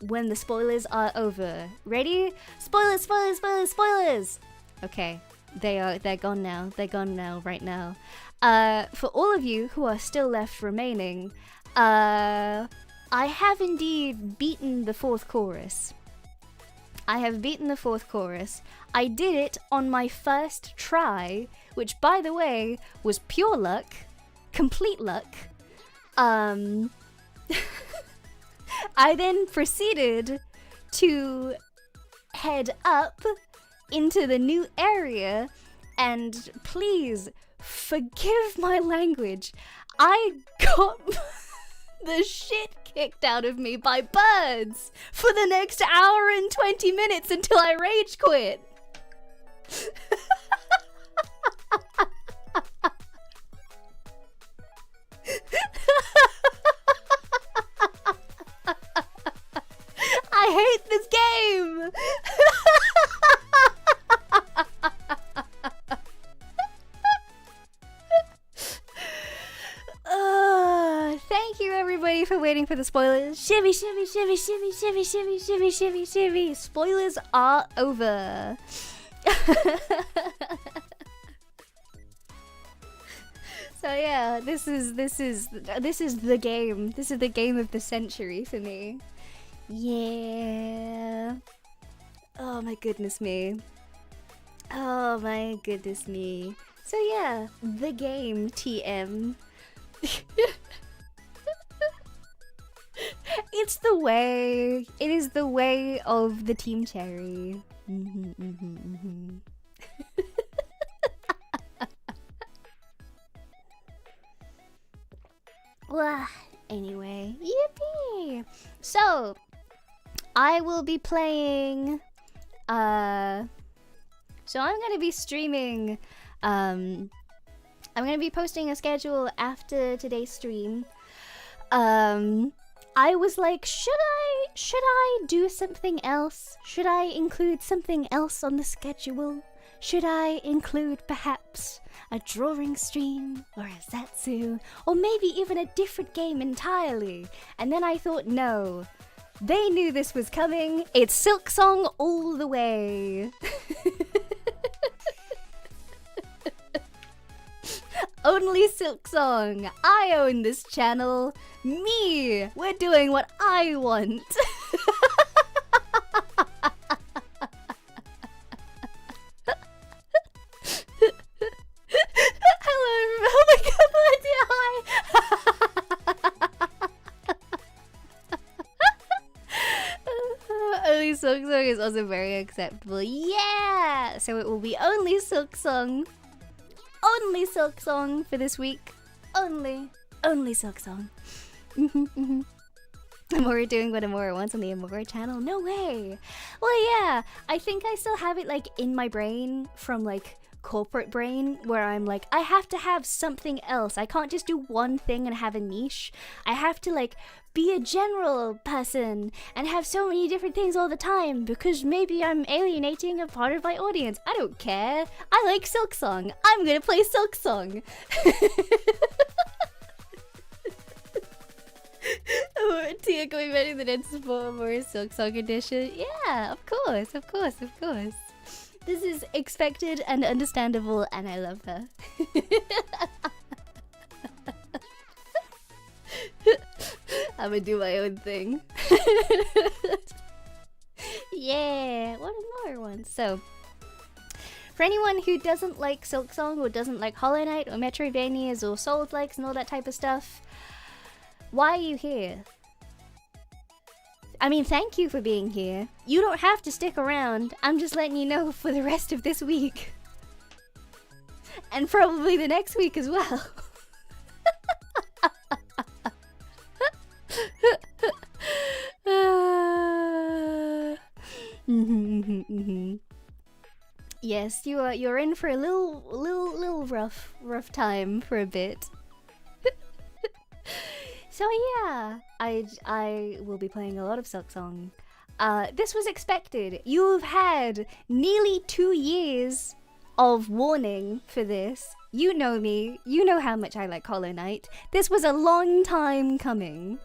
when the spoilers are over. Ready? Spoilers, spoilers, spoilers, spoilers! Okay, they're gone now. They're gone now, right now. For all of you who are still left remaining, I have indeed beaten the 4th chorus. I have beaten the 4th chorus. I did it on my first try, which by the way was pure luck, complete luck. I then proceeded to head up into the new area, and please forgive my language. I got the shit kicked out of me by birds for the next hour and 20 minutes until I rage quit. I hate this game. Thank you everybody for waiting for the spoilers. Shimmy, shimmy, shimmy, shimmy, shimmy, shimmy, shimmy, shimmy, shimmy. Spoilers are over. So yeah, this is the game. This is the game of the century for me. Yeah. Oh my goodness me. Oh my goodness me. So yeah, the game TM. It's the way. It is the way of the Team Cherry. Well, anyway, yippee! So, I will be playing, so I'm gonna be streaming, I'm gonna be posting a schedule after today's stream. I was like, should I do something else? Should I include something else on the schedule? Should I include perhaps a drawing stream or a Zatsu, or maybe even a different game entirely? And then I thought, no, they knew this was coming. It's Silk Song all the way. Only Silk Song. I own this channel. Me. We're doing what I want. Hello. Oh my god, hi. Only Silk Song is also very acceptable. Yeah. So it will be only Silk Song. Only Silk Song for this week. Only Silk Song. Amora doing what Amora wants on the Amora channel? No way! Well, yeah, I think I still have it like in my brain from like corporate brain where I'm like, I have to have something else. I can't just do one thing and have a niche. I have to like be a general person and have so many different things all the time because maybe I'm alienating a part of my audience. I don't care. I like Silk Song. I'm gonna play Silk Song. Oh, Tia going back to the dance for more Silk Song edition. Yeah, of course. This is expected and understandable, and I love her. I'm gonna do my own thing. Yeah, what more ones? So, for anyone who doesn't like Silk Song or doesn't like Hollow Knight or Metroidvanias or Souls-likes and all that type of stuff, why are you here? I mean, thank you for being here. You don't have to stick around. I'm just letting you know for the rest of this week. And probably the next week as well. Yes, you're in for a little rough time for a bit. So yeah, I will be playing a lot of Silk Song. This was expected. You've had nearly 2 years of warning for this. You know me. You know how much I like Hollow Knight. This was a long time coming.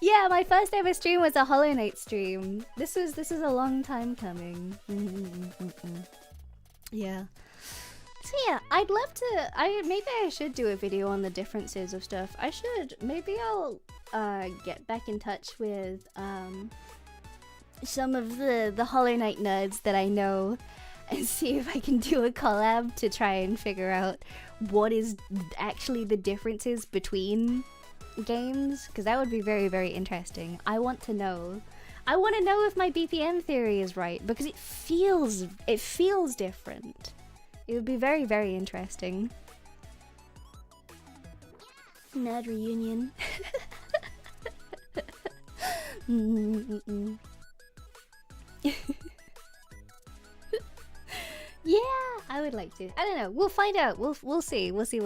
Yeah, my first ever stream was a Hollow Knight stream. This is a long time coming. Yeah. So yeah, I'd love to. Maybe I should do a video on the differences of stuff. I should. Maybe I'll get back in touch with some of the Hollow Knight nerds that I know, and see if I can do a collab to try and figure out what is actually the differences between games, because that would be very, very interesting. I want to know if my BPM theory is right, because it feels different. It would be very, very interesting. Nerd reunion. Yeah, I would like to. I don't know. We'll find out. We'll see. We'll see.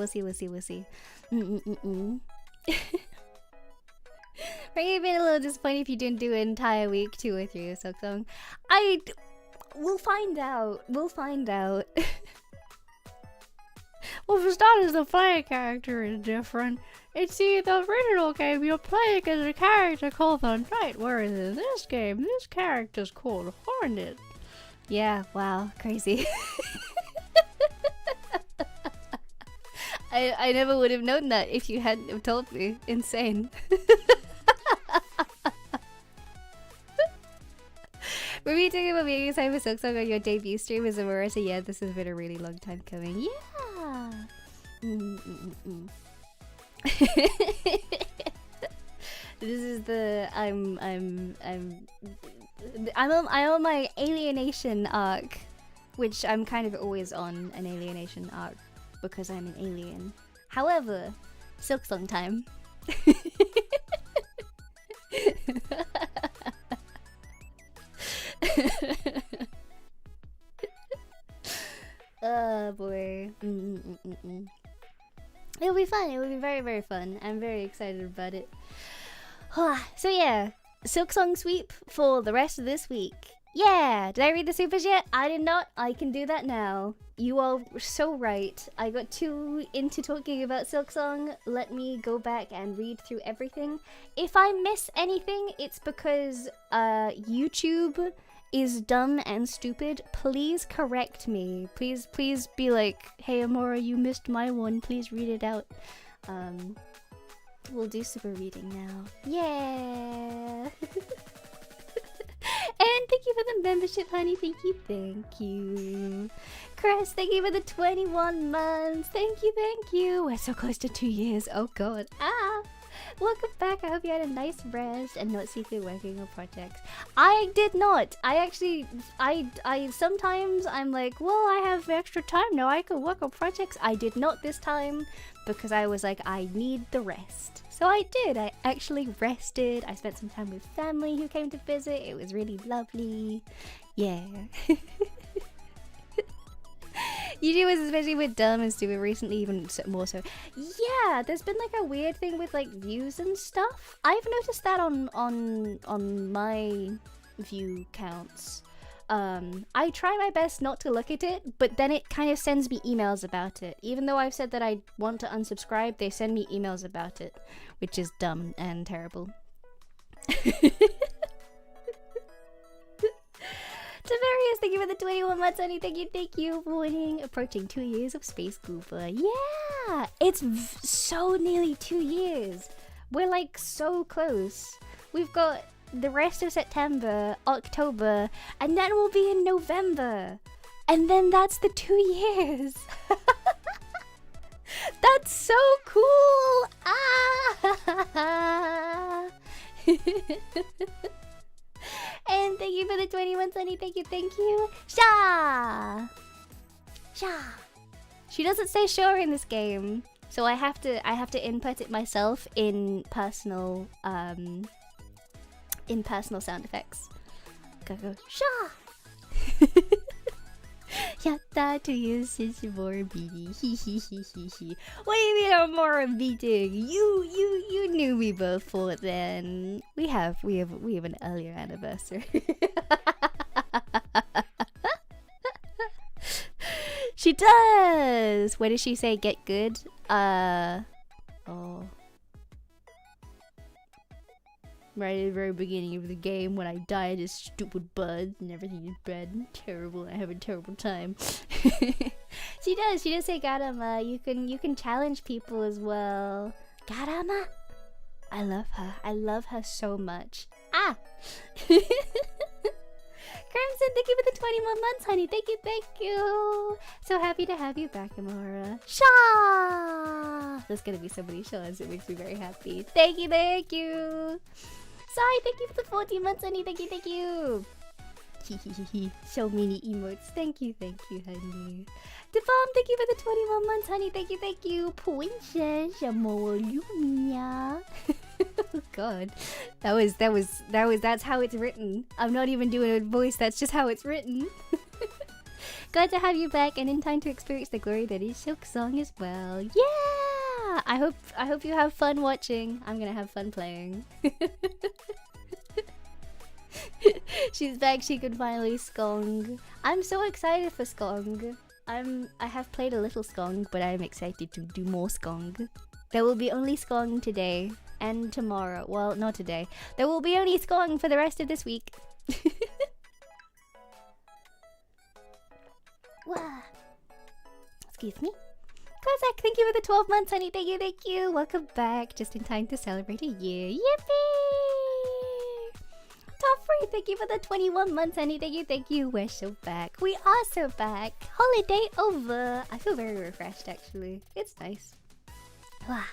Probably been a little disappointed if you didn't do an entire week 2 or 3 of Silk Song. We'll find out. Well, for starters, the player character is different. It's the original game you're playing as a character called the Knight, whereas in this game, this character's called Hornet. Yeah, wow, crazy. I never would have known that if you hadn't have told me. Insane. Were we talking about being excited for Silk Song on your debut stream as Amora? So yeah, this has been a really long time coming. Yeah. This is the I'm on my alienation arc, which I'm kind of always on an alienation arc because I'm an alien. However, Silk Song time. Oh boy. It'll be fun. It will be very, very fun. I'm very excited about it. So yeah, Silk Song sweep for the rest of this week. Yeah, did I read the supers yet? I did not. I can do that now. You all were so right. I got too into talking about Silk Song. Let me go back and read through everything. If I miss anything, it's because YouTube is dumb and stupid. Please correct me. Please be like, hey Amora, you missed my one. Please read it out. We'll do super reading now. Yeah. And thank you for the membership, honey. Thank you, thank you. Chris, thank you for the 21 months. Thank you. We're so close to 2 years. Oh god. Welcome back. I hope you had a nice rest and not secretly working on projects. I did not. I actually, I sometimes I'm like, well, I have extra time now. I could work on projects. I did not this time because I was like, I need the rest. So I did. I actually rested. I spent some time with family who came to visit. It was really lovely. Yeah. YouTube was especially with dumb and stupid recently, even more so. Yeah, there's been like a weird thing with like views and stuff. I've noticed that on my view counts. I try my best not to look at it, but then it kind of sends me emails about it. Even though I've said that I want to unsubscribe, they send me emails about it, which is dumb and terrible. Tavarius, thank you for the 21 months, honey. Thank you for winning. Approaching 2 years of Space Gooper. Yeah! It's so nearly 2 years. We're like so close. We've got the rest of September, October, and then we'll be in November. And then that's the 2 years. That's so cool! Ah! And thank you for the 21, Sunny. Thank you. Sha! She doesn't say sure in this game, so I have to input it myself in personal sound effects. Go sha! Yatta to you since more beating. What do you mean I'm more beating? You knew me before then. We have an earlier anniversary. She does. What did she say? Get good. Oh. Right at the very beginning of the game when I died as stupid buds and everything is bad. Terrible. I have a terrible time. She does say Garama. You can challenge people as well. Garama. I love her so much. Crimson, thank you for the 21 months, honey. Thank you. So happy to have you back, Amora. Sha! There's gonna be so many Shas. It makes me very happy. Thank you. Sai, thank you for the 14 months, honey. Thank you. So many emotes. Thank you, honey. Defam, thank you for the 21 months, honey. Thank you. Princess Amora Lumina. Oh god. That's how it's written. I'm not even doing a voice, that's just how it's written. Glad to have you back and in time to experience the glory that is Silk Song as well. Yeah! I hope you have fun watching. I'm gonna have fun playing. She's back, she could finally skong. I'm so excited for skong. I have played a little skong, but I'm excited to do more skong. There will be only skong today and tomorrow. Well, not today. There will be only skong for the rest of this week. Wow. Excuse me. Kozak, thank you for the 12 months, honey. Thank you. Welcome back. Just in time to celebrate a year. Yippee! Toffree, thank you for the 21 months, honey. Thank you. We're so back. We are so back. Holiday over. I feel very refreshed, actually. It's nice. Wow.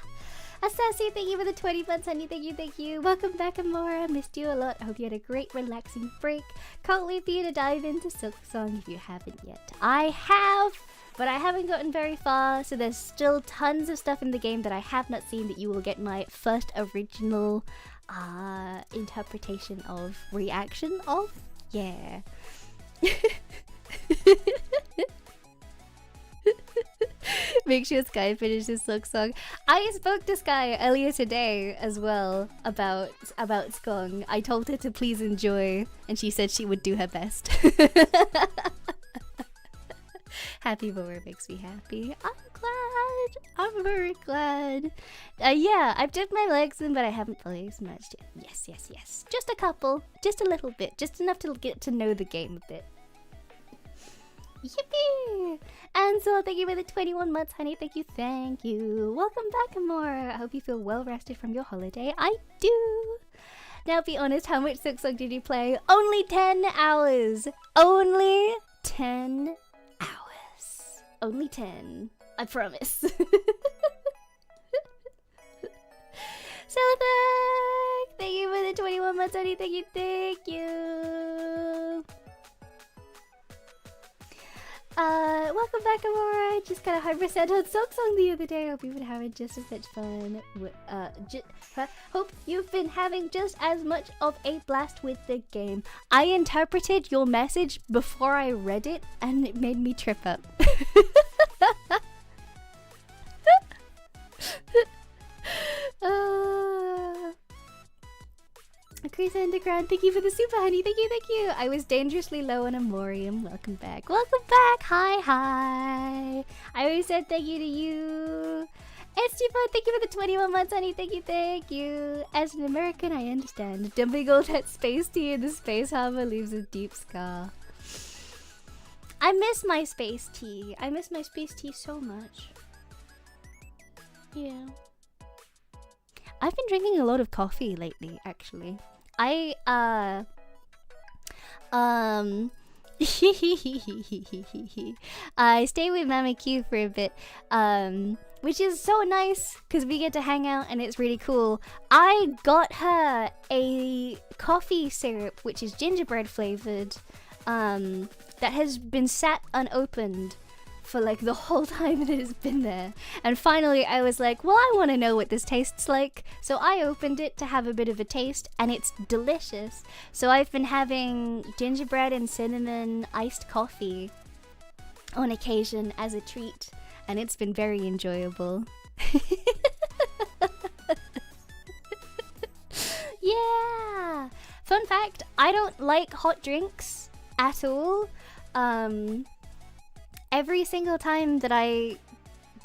Assassi, thank you for the 20 months, honey. Thank you. Welcome back, Amora. Missed you a lot. I hope you had a great, relaxing break. Can't wait for you to dive into Silk Song if you haven't yet. I have, but I haven't gotten very far, so there's still tons of stuff in the game that I have not seen that you will get my first original interpretation of, reaction of. Yeah. Make sure Sky finishes Silk Song. I spoke to Sky earlier today as well about Skong. I told her to please enjoy, and she said she would do her best. Happy Boer makes me happy. I'm glad. I'm very glad. Yeah, I've dipped my legs in, but I haven't placed much yet. Yes, yes, yes. Just a couple. Just a little bit. Just enough to get to know the game a bit. Yippee! And so thank you for the 21 months, honey. Thank you, thank you. Welcome back, Amora. I hope you feel well rested from your holiday. I do. Now be honest, how much Silk Song did you play? Only 10 hours. Only 10 hours. Only 10. I promise. Selthak! Thank you for the 21 months, honey. Thank you, thank you. Welcome back, Amora. Just got 100% on Silk Song the other day. Hope you've been having just as much fun. Hope you've been having just as much of a blast with the game. I interpreted your message before I read it, and it made me trip up. Krisa Underground, thank you for the super, honey. Thank you, thank you. I was dangerously low on Amorium. Welcome back. Welcome back. Hi, hi. I always said thank you to you. Esteban, thank you for the 21 months, honey. Thank you, thank you. As an American, I understand. Dumping all that space tea in the space harbor leaves a deep scar. I miss my space tea. I miss my space tea so much. Yeah. I've been drinking a lot of coffee lately, actually. I stay with Mama Q for a bit, which is so nice because we get to hang out and it's really cool. I got her a coffee syrup, which is gingerbread flavored, that has been sat unopened for like the whole time it has been there. And finally I was like, well, I want to know what this tastes like. So I opened it to have a bit of a taste, and it's delicious. So I've been having gingerbread and cinnamon iced coffee on occasion as a treat, and it's been very enjoyable. Yeah! Fun fact, I don't like hot drinks at all. Every single time that I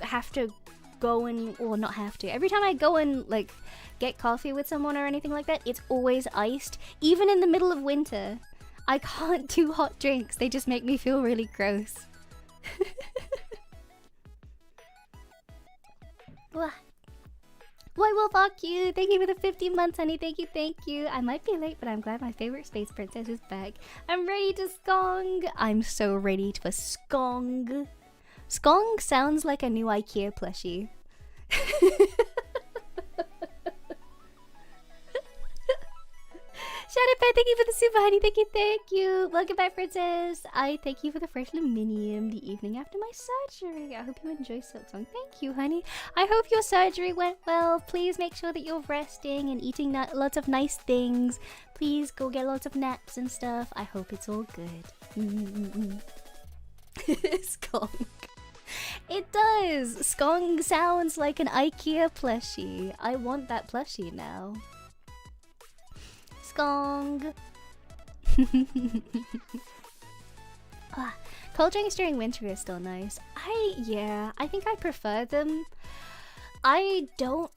have to go and, or not have to, every time I go and like get coffee with someone or anything like that, it's always iced. Even in the middle of winter, I can't do hot drinks. They just make me feel really gross. Boy, well, fuck you. Thank you for the 15 months, honey. Thank you, thank you. I might be late, but I'm glad my favorite space princess is back. I'm ready to skong. I'm so ready to skong. Skong sounds like a new IKEA plushie. Shadowpet, thank you for the super, honey. Thank you, thank you. Welcome back, princess. I thank you for the fresh luminium the evening after my surgery. I hope you enjoy Silk Song. Thank you, honey. I hope your surgery went well. Please make sure that you're resting and eating lots of nice things. Please go get lots of naps and stuff. I hope it's all good. Skong. It does. Skong sounds like an IKEA plushie. I want that plushie now. Skong. Cold drinks during winter is still nice. I think I prefer them. I don't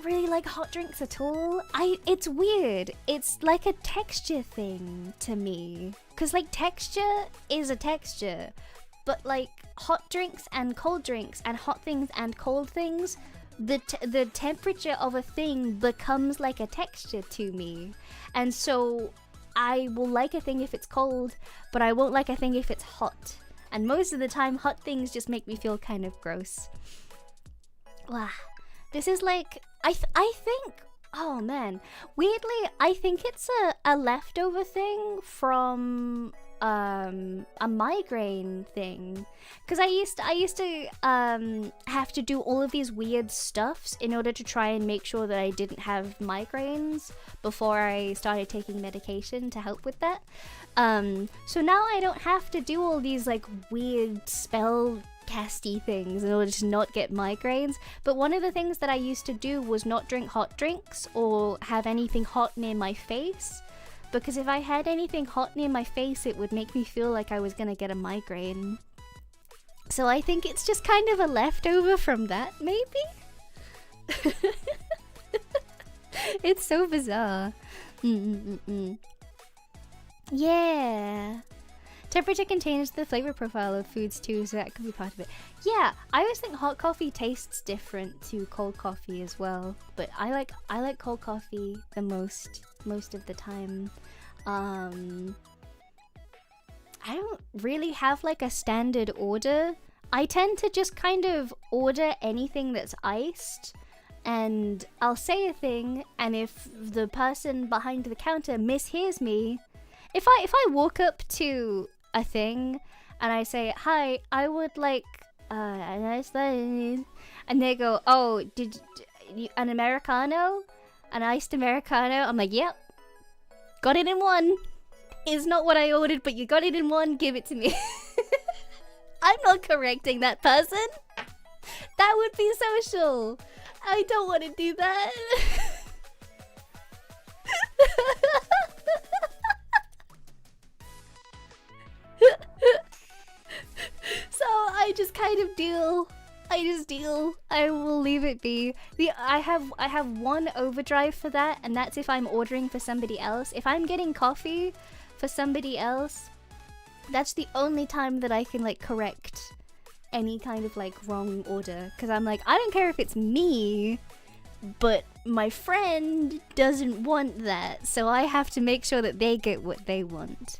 really like hot drinks at all. It's weird. It's like a texture thing to me. 'Cause like texture is a texture, but like hot drinks and cold drinks and hot things and cold things, the temperature of a thing becomes like a texture to me. And so I will like a thing if it's cold, but I won't like a thing if it's hot. And most of the time, hot things just make me feel kind of gross. Wow. This is like, I think, oh man, weirdly, I think it's a leftover thing from a migraine thing, because I used to have to do all of these weird stuffs in order to try and make sure that I didn't have migraines before I started taking medication to help with that. So now I don't have to do all these like weird spell forecasty things in order to not get migraines. But one of the things that I used to do was not drink hot drinks or have anything hot near my face, because if I had anything hot near my face, it would make me feel like I was gonna get a migraine. So I think it's just kind of a leftover from that, maybe? It's so bizarre. Yeah. Temperature contains the flavor profile of foods too, so that could be part of it. Yeah, I always think hot coffee tastes different to cold coffee as well, but I like cold coffee the most of the time. I don't really have like a standard order. I tend to just kind of order anything that's iced, and I'll say a thing, and if the person behind the counter mishears me, if I walk up to a thing and I say, "Hi, I would like an iced," and they go, "Oh, did you, an Americano? An iced Americano?" I'm like, "Yep. Got it in one. It's not what I ordered, but you got it in one. Give it to me." I'm not correcting that person. That would be social. I don't want to do that. So I just kind of deal. I will leave it be. I have one overdrive for that, and that's if I'm ordering for somebody else. If I'm getting coffee for somebody else, that's the only time that I can like correct any kind of like wrong order, because I'm like, I don't care if it's me, but my friend doesn't want that, so I have to make sure that they get what they want.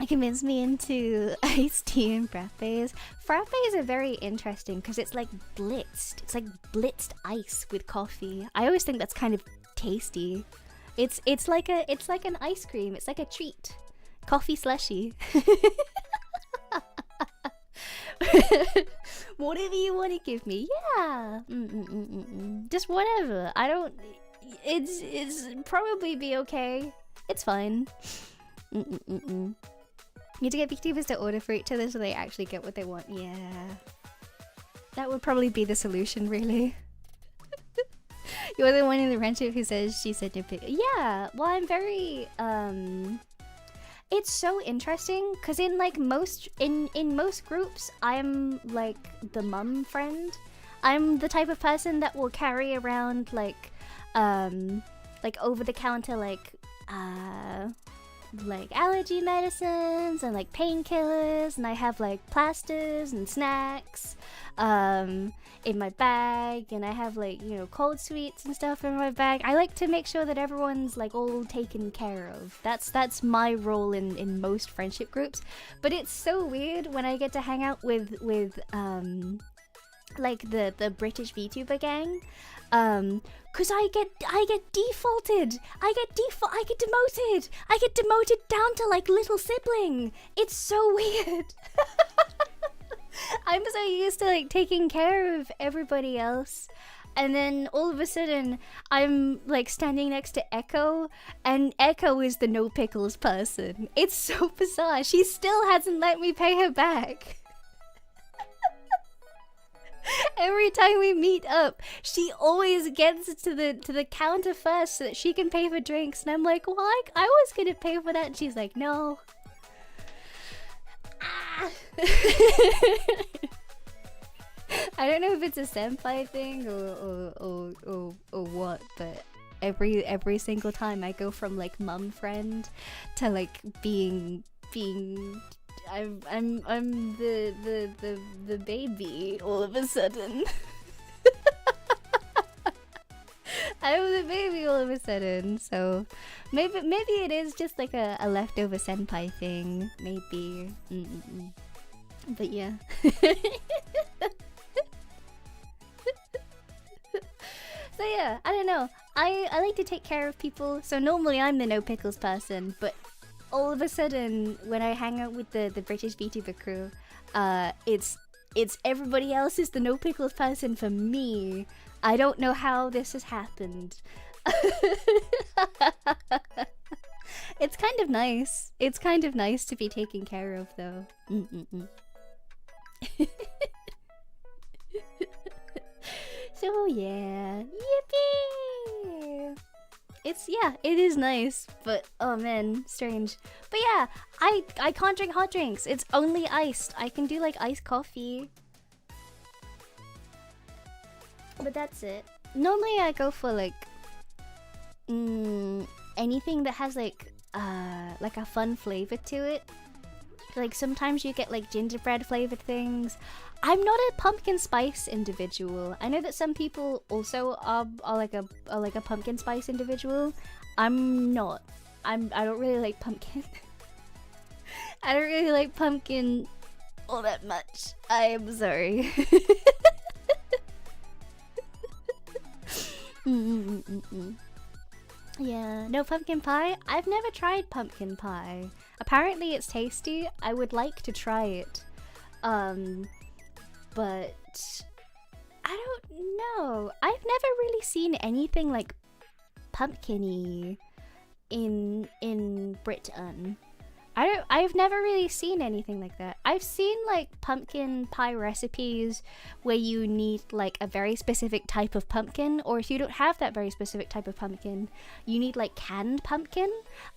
It convinced me into iced tea and frappes. Frappes are very interesting because it's like blitzed. It's like blitzed ice with coffee. I always think that's kind of tasty. It's like an ice cream. It's like a treat. Coffee slushy. Whatever you want to give me, yeah. Just whatever. I don't. It's probably be okay. It's fine. You need to get VTubers to order for each other so they actually get what they want. Yeah, that would probably be the solution, really. You're the one in the friendship who says she said no pick. Yeah, well, I'm very it's so interesting because in like most groups, I'm like the mum friend. I'm the type of person that will carry around like over the counter like allergy medicines and like painkillers, and I have like plasters and snacks in my bag, and I have like, you know, cold sweets and stuff in my bag. I like to make sure that everyone's like all taken care of. That's my role in most friendship groups. But it's so weird when I get to hang out with like the British VTuber gang, cause I get defaulted. I get demoted down to like little sibling. It's so weird. I'm so used to like taking care of everybody else, and then all of a sudden I'm like standing next to Echo, and Echo is the no pickles person. It's so bizarre. She still hasn't let me pay her back. Every time we meet up, she always gets to the counter first so that she can pay for drinks, and I'm like, well, I was gonna pay for that, and she's like, no. Ah. I don't know if it's a senpai thing or what, but every single time I go from like mum friend to like being I'm the baby all of a sudden. I'm the baby all of a sudden, so maybe it is just like a leftover senpai thing, maybe. But yeah. So yeah, I don't know. I like to take care of people, so normally I'm the no pickles person, but all of a sudden when I hang out with the British VTuber crew, it's everybody else is the no pickles person for me. I don't know how this has happened. It's kind of nice. It's kind of nice to be taken care of, though. So yeah, yippee! It is nice, but oh man, strange. But yeah, I can't drink hot drinks. It's only iced. I can do like iced coffee, but that's it. Normally I go for like anything that has like a fun flavor to it. Like sometimes you get like gingerbread flavored things. I'm not a pumpkin spice individual. I know that some people also are like a pumpkin spice individual. I'm not. I don't really like pumpkin. I don't really like pumpkin all that much. I am sorry. Yeah, no pumpkin pie? I've never tried pumpkin pie. Apparently it's tasty. I would like to try it. But I don't know. I've never really seen anything like pumpkin-y in Britain. I've never really seen anything like that. I've seen like pumpkin pie recipes where you need like a very specific type of pumpkin, or if you don't have that very specific type of pumpkin, you need like canned pumpkin.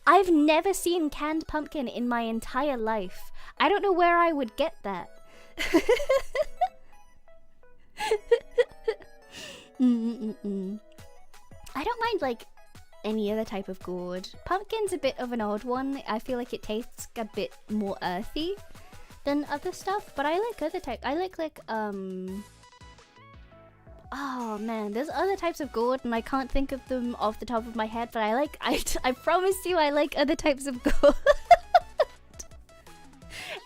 I've never seen canned pumpkin in my entire life. I don't know where I would get that. I don't mind like any other type of gourd. Pumpkin's a bit of an odd one. I feel like it tastes a bit more earthy than other stuff, but I like other type. I like oh man, there's other types of gourd and I can't think of them off the top of my head, but I promise you I like other types of gourd.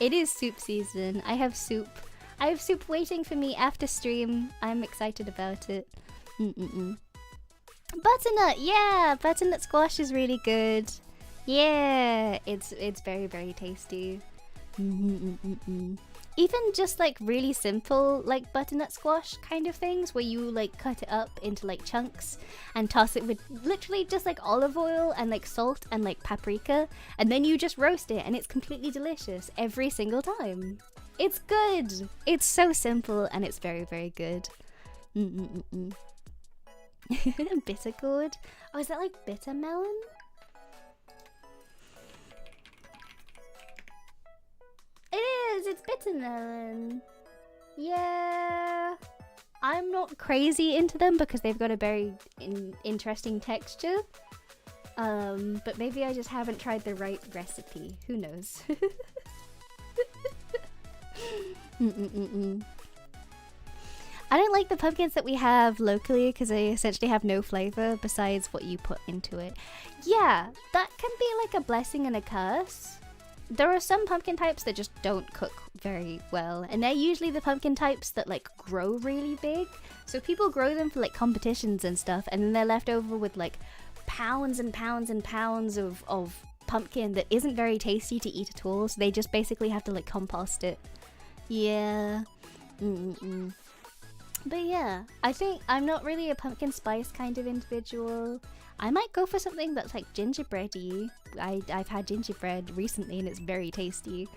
It is soup season. I have soup waiting for me after stream. I'm excited about it. Butternut, yeah, butternut squash is really good. Yeah, it's very, very tasty. Even just like really simple like butternut squash kind of things where you like cut it up into like chunks and toss it with literally just like olive oil and like salt and like paprika, and then you just roast it and it's completely delicious every single time. It's good. It's so simple and it's very, very good. Bitter gourd? Oh, is that like bitter melon? It is! It's bitter melon. Yeah. I'm not crazy into them because they've got a very interesting texture. But maybe I just haven't tried the right recipe. Who knows? I don't like the pumpkins that we have locally because they essentially have no flavor besides what you put into it. Yeah, that can be like a blessing and a curse. There are some pumpkin types that just don't cook very well, and they're usually the pumpkin types that like grow really big. So people grow them for like competitions and stuff, and then they're left over with like pounds and pounds and pounds of pumpkin that isn't very tasty to eat at all. So they just basically have to like compost it. Yeah. But yeah, I think I'm not really a pumpkin spice kind of individual. I might go for something that's like gingerbready. I've had gingerbread recently and it's very tasty.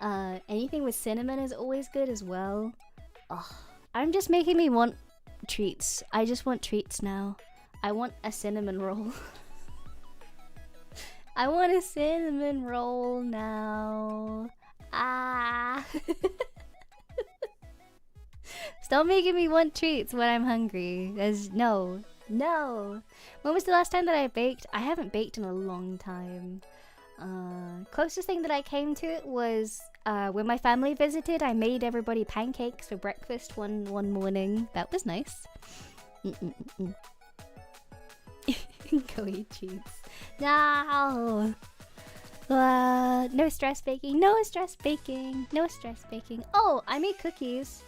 Anything with cinnamon is always good as well. Oh, I'm just making me want treats. I just want treats now. I want a cinnamon roll. I want a cinnamon roll now. Ah. Stop making me want treats when I'm hungry. There's no. When was the last time that I baked? I haven't baked in a long time. Closest thing that I came to it was when my family visited. I made everybody pancakes for breakfast one morning. That was nice. Go eat treats. No. No stress baking. No stress baking. No stress baking. Oh, I made cookies.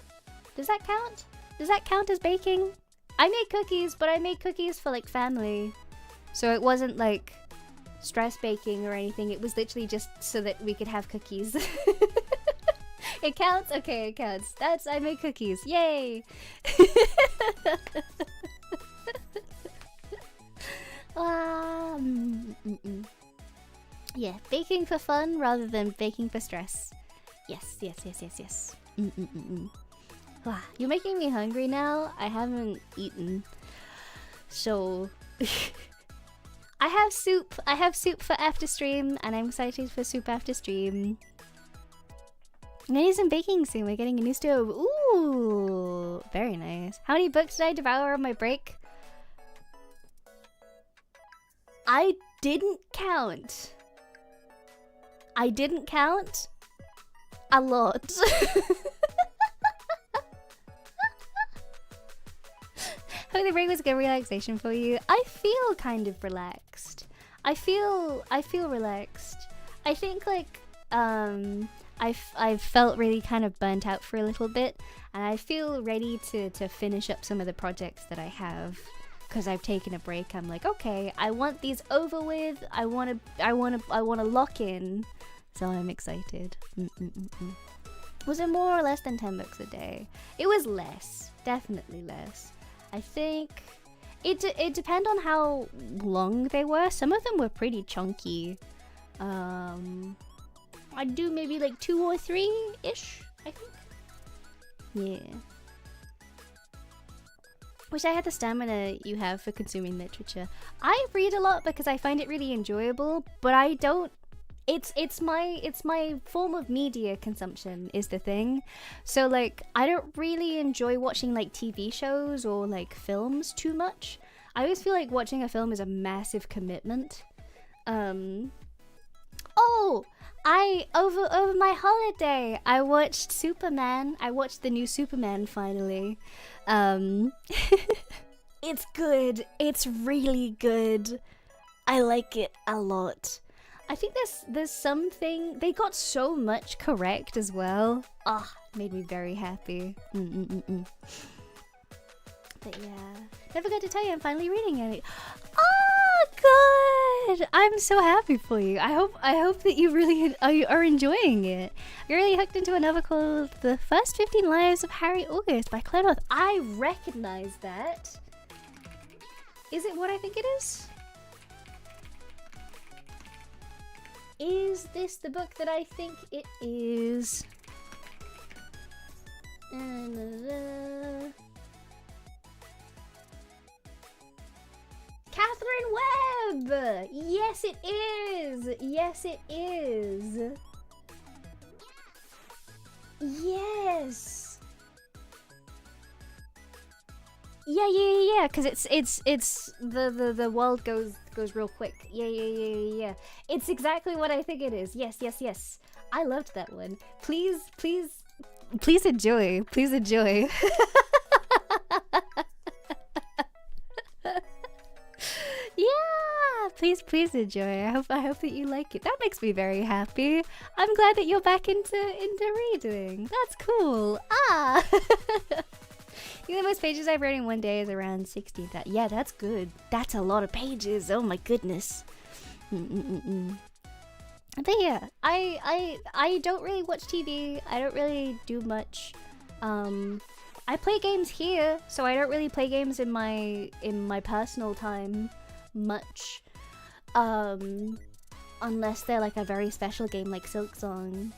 Does that count? Does that count as baking? I made cookies, but I made cookies for like family. So it wasn't like stress baking or anything. It was literally just so that we could have cookies. It counts? Okay, it counts. I made cookies. Yay! Yeah, baking for fun rather than baking for stress. Yes, yes, yes, yes, yes. Wow, you're making me hungry now. I haven't eaten. So I have soup. I have soup for after stream, and I'm excited for soup after stream. I'm gonna do some baking soon. We're getting a new stove. Ooh, very nice. How many books did I devour on my break? I didn't count. I didn't count. A lot. Hope the break was a good relaxation for you. I feel kind of relaxed. I feel relaxed. I think like I've felt really kind of burnt out for a little bit, and I feel ready to finish up some of the projects that I have because I've taken a break. I'm like, okay, I want these over with. I want to lock in. So I'm excited. Was it more or less than 10 books a day? It was less, definitely less. I think it depends on how long they were. Some of them were pretty chunky. I'd do maybe like 2 or 3-ish, I think. Yeah. Wish I had the stamina you have for consuming literature. I read a lot because I find it really enjoyable, but I don't. It's my form of media consumption is the thing. So like I don't really enjoy watching like TV shows or like films too much. I always feel like watching a film is a massive commitment. Oh, over my holiday I watched Superman. I watched the new Superman finally. It's good. It's really good. I like it a lot. I think there's something they got so much correct as well. Ah, made me very happy. But yeah, never got to tell you I'm finally reading it. Oh, good! I'm so happy for you. I hope that you really are enjoying it. You're really hooked into a novel called The First 15 Lives of Harry August by Claire North. I recognize that. Is it what I think it is? Is this the book that I think it is? Catherine Webb! Yes, it is! Yes, it is! Yes! Yeah, because it's the world goes real quick. Yeah. It's exactly what I think it is. Yes. I loved that one. Please enjoy. Please enjoy. Yeah, please enjoy. I hope that you like it. That makes me very happy. I'm glad that you're back into reading. That's cool. Ah. I think the most pages I've read in one day is around 60. Yeah, that's good. That's a lot of pages. Oh my goodness. But yeah, I don't really watch TV. I don't really do much. I play games here, so I don't really play games in my personal time much. Unless they're like a very special game like Silksong.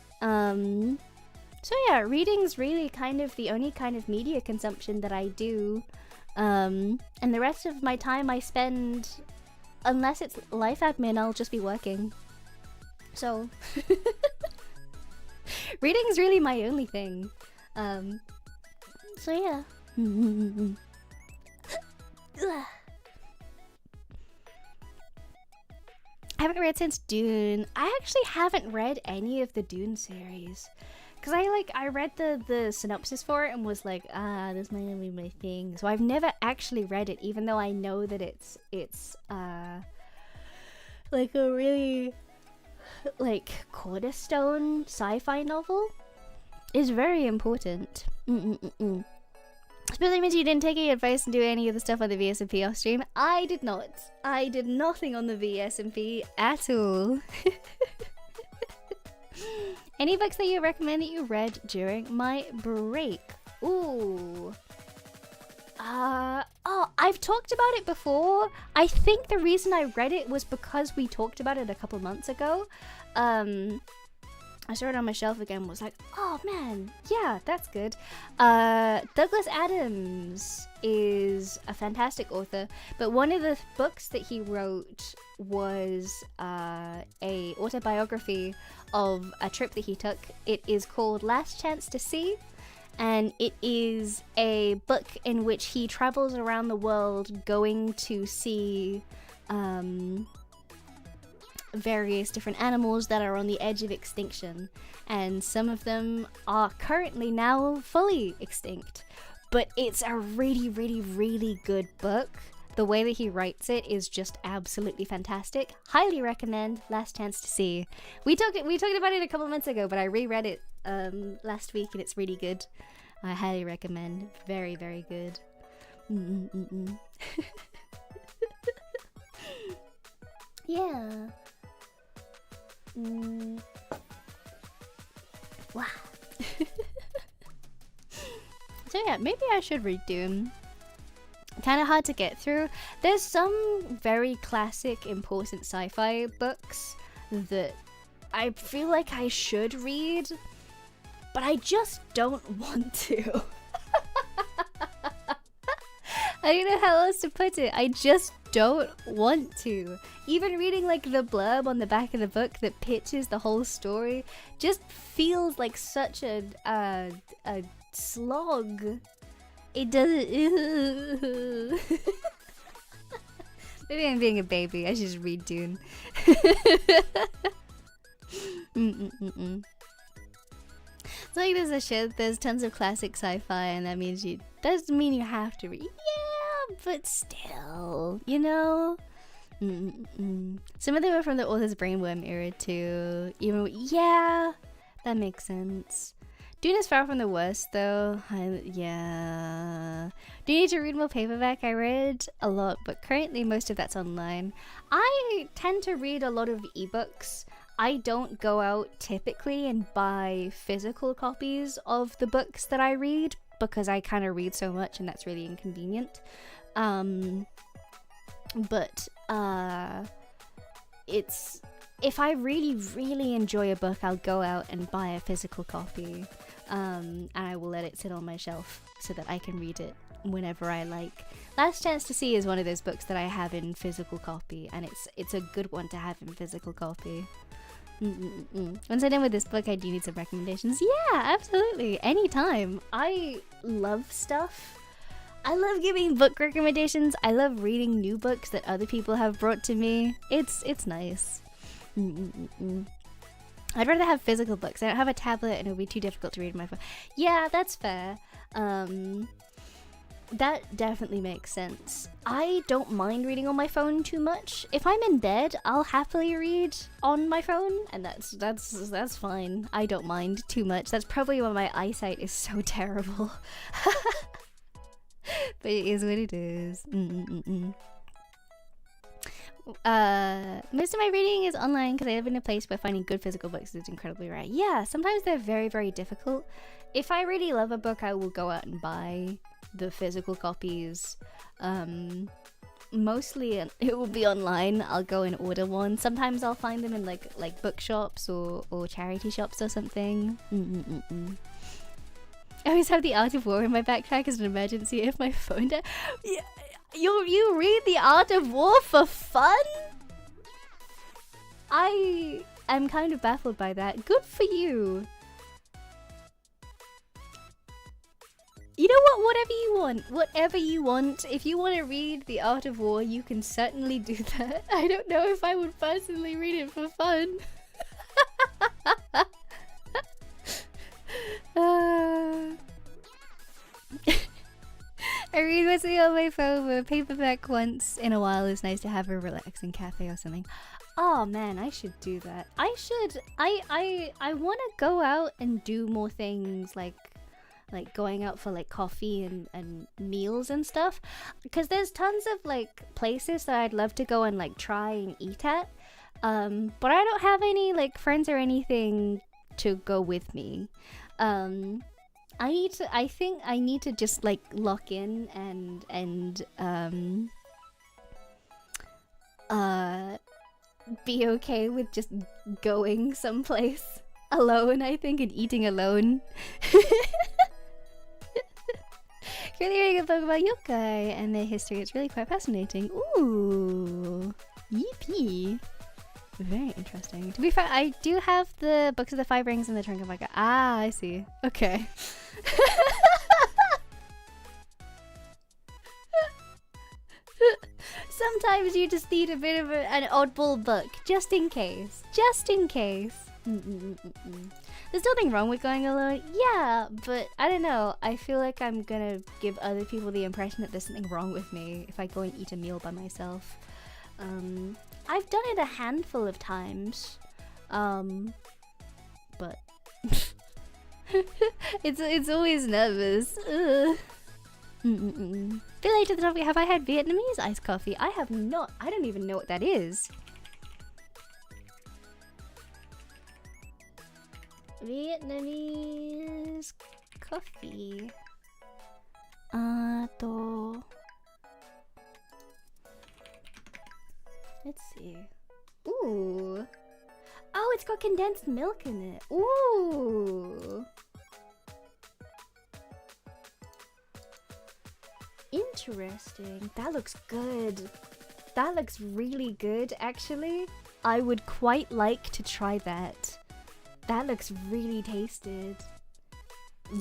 So yeah, reading's really kind of the only kind of media consumption that I do. And the rest of my time I spend, unless it's life admin, I'll just be working. So reading's really my only thing. So yeah. I haven't read since Dune. I actually haven't read any of the Dune series. Cause I read the synopsis for it and was like, this might not be my thing. So I've never actually read it, even though I know that it's like a really like cornerstone sci-fi novel. It's very important. Especially means you didn't take any advice and do any of the stuff on the VSMP off stream. I did not. I did nothing on the VSMP at all. Any books that you recommend that you read during my break? Ooh. I I've talked about it before. I think the reason I read it was because we talked about it a couple months ago. I saw it on my shelf again, was like, oh man, yeah, that's good. Douglas Adams is a fantastic author, but one of the books that he wrote was a autobiography of a trip that he took. It is called Last Chance to See, and it is a book in which he travels around the world going to see various different animals that are on the edge of extinction, and some of them are currently now fully extinct. But it's a really, really, really good book. The way that he writes it is just absolutely fantastic. Highly recommend Last Chance to See. We talked about it a couple months ago, but I reread it last week and it's really good. I highly recommend. Very, very good. Yeah. Wow. So yeah, maybe I should read Dune. Kind of hard to get through. There's some very classic, important sci-fi books that I feel like I should read, but I just don't want to. I don't know how else to put it. I just don't want to. Even reading like the blurb on the back of the book that pitches the whole story just feels like such a slog. It doesn't. Maybe I'm being a baby. I should just read Dune. It's like there's tons of classic sci-fi, and that means doesn't mean you have to read. Yeah, but still, you know. Some of them are from the author's brainworm era too. Yeah, that makes sense. Dune is far from the worst though. Yeah. Do you need to read more paperback? I read a lot, but currently most of that's online. I tend to read a lot of ebooks. I don't go out typically and buy physical copies of the books that I read because I kind of read so much and that's really inconvenient. It's if I really, really enjoy a book, I'll go out and buy a physical copy, and I will let it sit on my shelf so that I can read it whenever I like. Last Chance to See is one of those books that I have in physical copy, and it's a good one to have in physical copy. Once I'm done with this book, I do need some recommendations. Yeah, absolutely, anytime. I love stuff. I love giving book recommendations. I love reading new books that other people have brought to me. It's nice. I'd rather have physical books. I don't have a tablet and it would be too difficult to read on my phone. Yeah, that's fair. That definitely makes sense. I don't mind reading on my phone too much. If I'm in bed, I'll happily read on my phone, and that's fine. I don't mind too much. That's probably why my eyesight is so terrible. But it is what it is. Most of my reading is online because I live in a place where finding good physical books is incredibly rare. Yeah, sometimes they're very, very difficult. If I really love a book, I will go out and buy the physical copies. Mostly it will be online. I'll go and order one. Sometimes I'll find them in like bookshops or charity shops or something. I always have The Art of War in my backpack as an emergency if my phone dies. Yeah, you read The Art of War for fun? I am kind of baffled by that. Good for you. You know what? Whatever you want. If you want to read The Art of War, you can certainly do that. I don't know if I would personally read it for fun. I read mostly on my phone, but paperback once in a while is nice to have a relaxing cafe or something. Oh man, I should do that. I want to go out and do more things like going out for like coffee and meals and stuff, because there's tons of like places that I'd love to go and like try and eat at, but I don't have any like friends or anything to go with me. I think I need to just like lock in and be okay with just going someplace alone, I think, and eating alone. Really reading a book about yokai and their history. It's really quite fascinating. Ooh, yippee. Very interesting. To be fair, I do have the Books of the Five Rings in the trunk of my car. Ah, I see. Okay. Sometimes you just need a bit of an oddball book, just in case. Just in case. There's nothing wrong with going alone. Yeah, but I don't know. I feel like I'm gonna give other people the impression that there's something wrong with me if I go and eat a meal by myself. I've done it a handful of times. But it's always nervous. Relate to the topic, have I had Vietnamese iced coffee? I have not. I don't even know what that is. Vietnamese coffee. Let's see. Ooh. Oh, it's got condensed milk in it. Ooh. Interesting. That looks good. That looks really good, actually. I would quite like to try that. That looks really tasted.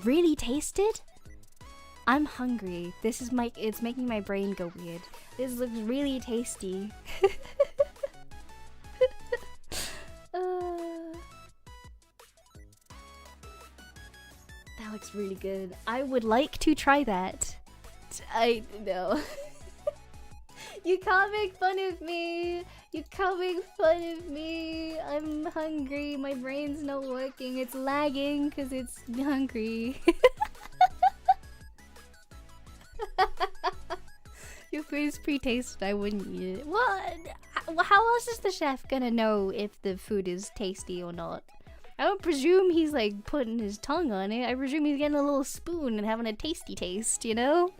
Really tasted? I'm hungry. This is it's making my brain go weird. This looks really tasty. That looks really good. I would like to try that. I know. You can't make fun of me. You can't make fun of me. I'm hungry. My brain's not working. It's lagging because it's hungry. Your food's pre-tasted. I wouldn't eat it. What? How else is the chef gonna know if the food is tasty or not? I don't presume he's like putting his tongue on it. I presume he's getting a little spoon and having a tasty taste, you know?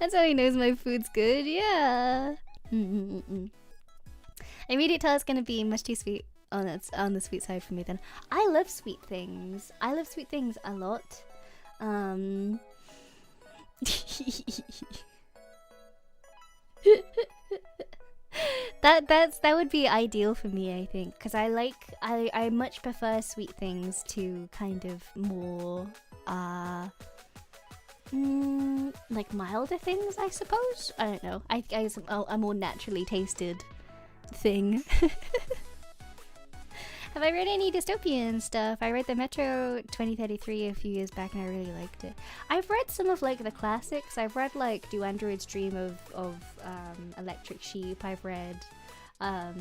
That's how he knows my food's good, yeah. Immediate tell it's gonna be much too sweet on the sweet side for me then. I love sweet things. I love sweet things a lot. That would be ideal for me, I think, because I much prefer sweet things to kind of more like milder things, I suppose. I don't know. I guess a more naturally tasted thing. Have I read any dystopian stuff? I read the Metro 2033 a few years back and I really liked it. I've read some of like the classics. I've read like Do Androids Dream of Electric Sheep. I've read a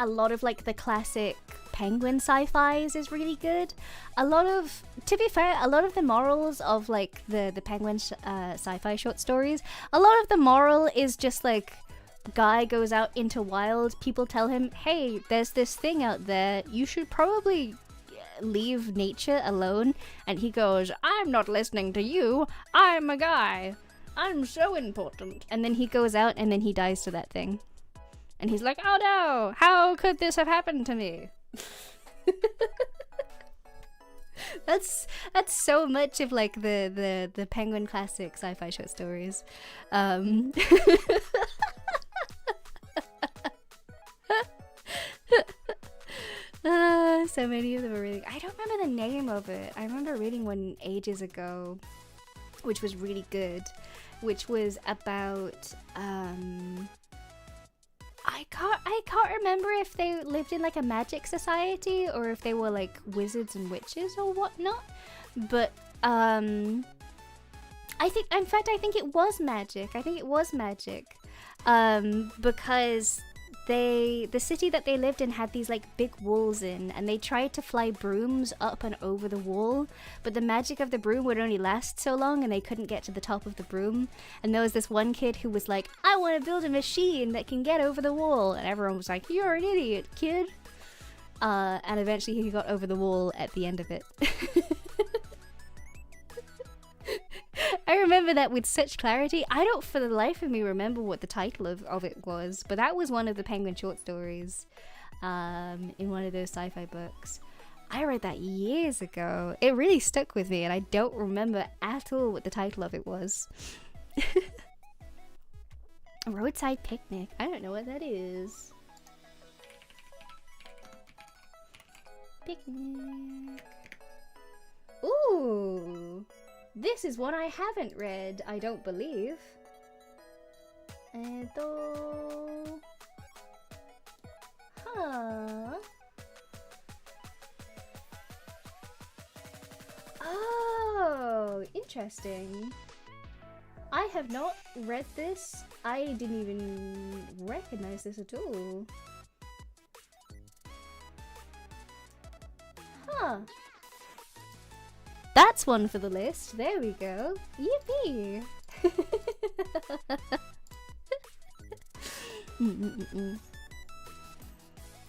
lot of like the classic Penguin sci-fis is really good. To be fair, a lot of the morals of like the Penguin sci-fi short stories, a lot of the moral is just like, guy goes out into wild, people tell him, hey, there's this thing out there, you should probably leave nature alone, and he goes, I'm not listening to you, I'm a guy, I'm so important, and then he goes out and then he dies to that thing, and he's like, oh no, how could this have happened to me? That's so much of like the Penguin classic sci-fi short stories. So many of them are really... I don't remember the name of it. I remember reading one ages ago, which was really good, which was about... I can't remember if they lived in like a magic society or if they were like wizards and witches or whatnot, but I think, in fact, I think it was magic. Because the city that they lived in had these like big walls in, and they tried to fly brooms up and over the wall, but the magic of the broom would only last so long and they couldn't get to the top of the broom. And there was this one kid who was like, I want to build a machine that can get over the wall, and everyone was like, you're an idiot, kid. And eventually he got over the wall at the end of it. I remember that with such clarity. I don't for the life of me remember what the title of it was, but that was one of the Penguin short stories in one of those sci-fi books. I read that years ago. It really stuck with me, and I don't remember at all what the title of it was. Roadside Picnic. I don't know what that is. Picnic. Ooh! This is one I haven't read, I don't believe. Huh. Oh, interesting. I have not read this. I didn't even recognize this at all. Huh. That's one for the list. There we go. Yippee!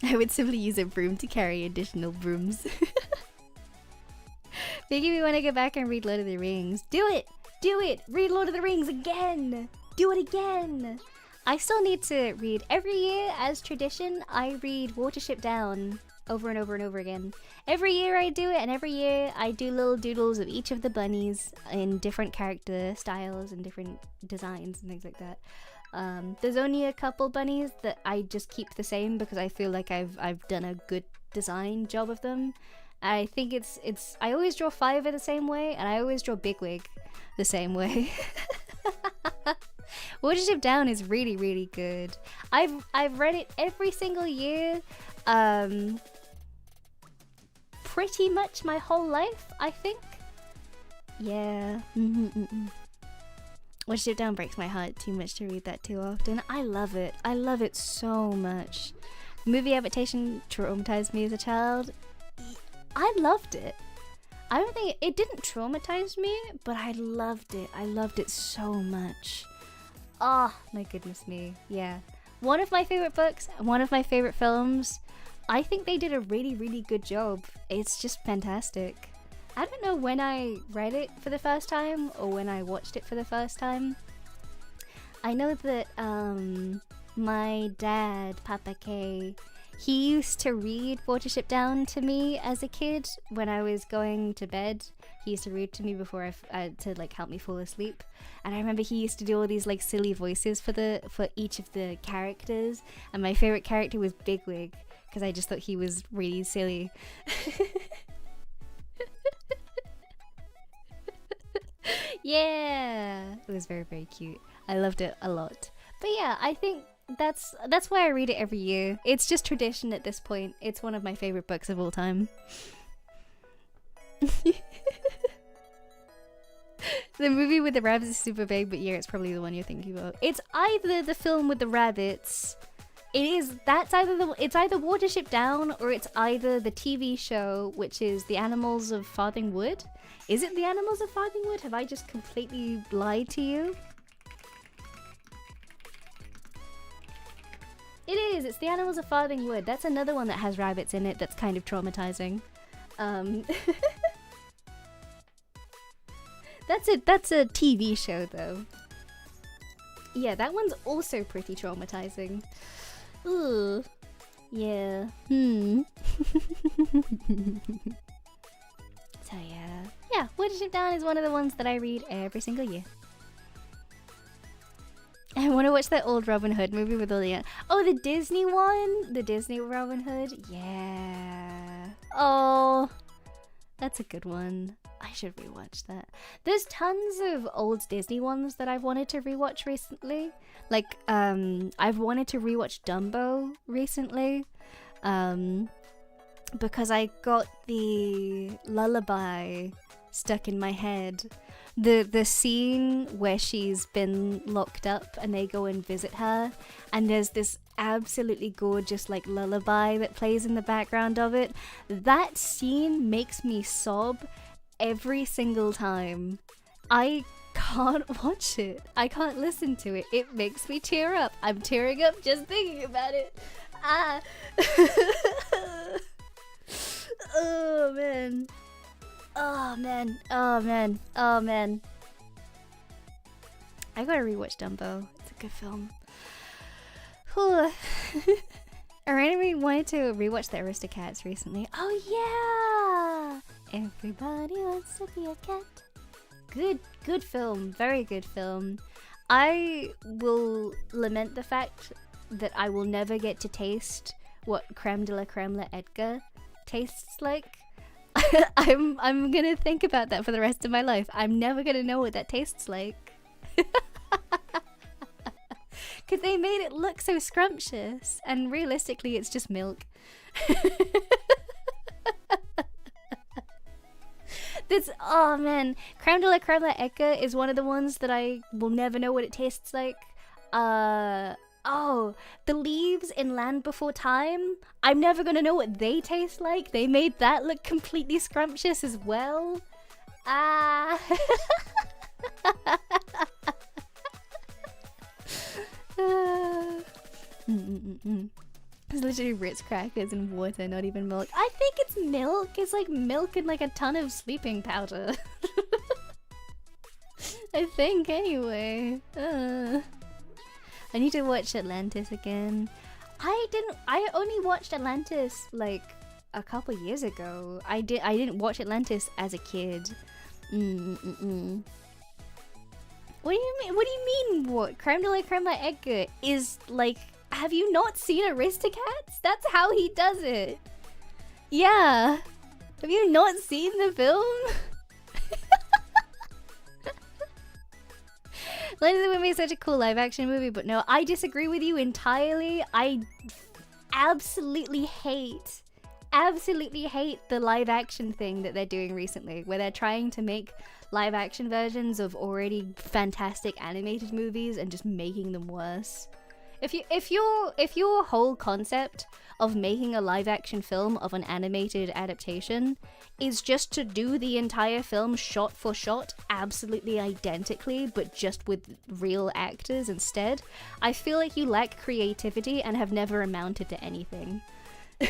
I would simply use a broom to carry additional brooms. Making me want to go back and read Lord of the Rings. Do it! Do it! Read Lord of the Rings again! Do it again! I still need to read every year as tradition. I read Watership Down over and over and over again. Every year I do it, and every year I do little doodles of each of the bunnies in different character styles and different designs and things like that. There's only a couple bunnies that I just keep the same because I feel like I've done a good design job of them. I think it's I always draw Fiver the same way, and I always draw Bigwig the same way. Watership Down is really, really good. I've read it every single year, pretty much my whole life, I think. Yeah. Watership Down breaks my heart too much to read that too often. I love it. I love it so much. Movie adaptation traumatized me as a child. I loved it. I don't think it didn't traumatize me, but I loved it. I loved it so much. Oh, my goodness me. Yeah. One of my favorite books, one of my favorite films. I think they did a really, really good job. It's just fantastic. I don't know when I read it for the first time or when I watched it for the first time. I know that my dad, Papa K, he used to read Watership Down to me as a kid when I was going to bed. He used to read to me before to like help me fall asleep. And I remember he used to do all these like silly voices for each of the characters. And my favorite character was Bigwig because I just thought he was really silly. Yeah, it was very, very cute. I loved it a lot. But yeah, I think that's why I read it every year. It's just tradition at this point. It's one of my favorite books of all time. The movie with the rabbits is super big, but yeah, it's probably the one you're thinking about. It's either the film with the rabbits. It's either Watership Down or it's either the TV show, which is The Animals of Farthing Wood. Is it The Animals of Farthing Wood? Have I just completely lied to you? It is. It's The Animals of Farthing Wood. That's another one that has rabbits in it that's kind of traumatizing. That's a TV show though. Yeah, that one's also pretty traumatizing. Ooh. Yeah. So yeah. Yeah, Watership Down is one of the ones that I read every single year. I want to watch that old Robin Hood movie with all the... Oh, the Disney one? The Disney Robin Hood? Yeah. Oh, that's a good one. I should rewatch that. There's tons of old Disney ones that I've wanted to rewatch recently. Like, I've wanted to rewatch Dumbo recently. Because I got the lullaby stuck in my head. The scene where she's been locked up and they go and visit her, and there's this absolutely gorgeous like lullaby that plays in the background of it. That scene makes me sob every single time. I can't watch it. I can't listen to it. It makes me tear up. I'm tearing up just thinking about it. Ah. man. Oh man. Oh man. I gotta rewatch Dumbo. It's a good film. Whew. I randomly wanted to rewatch the Aristocats recently. Oh yeah! Everybody wants to be a cat. Good film. Very good film. I will lament the fact that I will never get to taste what creme de la Edgar tastes like. I'm gonna think about that for the rest of my life. I'm never gonna know what that tastes like. Because they made it look so scrumptious, and realistically it's just milk. Oh man, creme de la Edgar is one of the ones that I will never know what it tastes like. Oh, the leaves in Land Before Time, I'm never gonna know what they taste like. They made that look completely scrumptious as well. It's literally Ritz crackers and water, not even milk. I think it's milk. It's like milk and like a ton of sleeping powder. I think, anyway. I need to watch Atlantis again. I only watched Atlantis like a couple years ago. I didn't watch Atlantis as a kid. What do you mean? What do you mean? What? Creme de la Edgar is like. Have you not seen Aristocats? That's how he does it. Yeah. Have you not seen the film? Atlantis would make such a cool live action movie, but no, I disagree with you entirely. I absolutely hate the live action thing that they're doing recently, where they're trying to make live action versions of already fantastic animated movies and just making them worse. If your whole concept of making a live action film of an animated adaptation is just to do the entire film shot for shot absolutely identically but just with real actors instead, I feel like you lack creativity and have never amounted to anything. If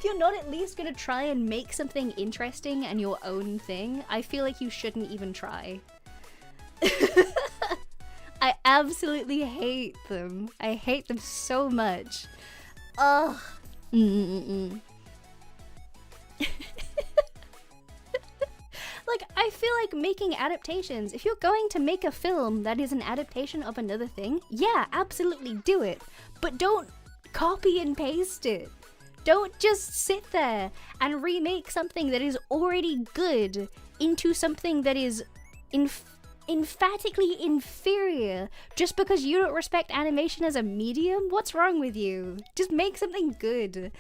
you're not at least gonna try and make something interesting and your own thing, I feel like you shouldn't even try. I absolutely hate them. I hate them so much. Ugh. Like, I feel like making adaptations, if you're going to make a film that is an adaptation of another thing, yeah, absolutely do it. But don't copy and paste it. Don't just sit there and remake something that is already good into something that is emphatically inferior just because you don't respect animation as a medium. What's wrong with you? Just make something good.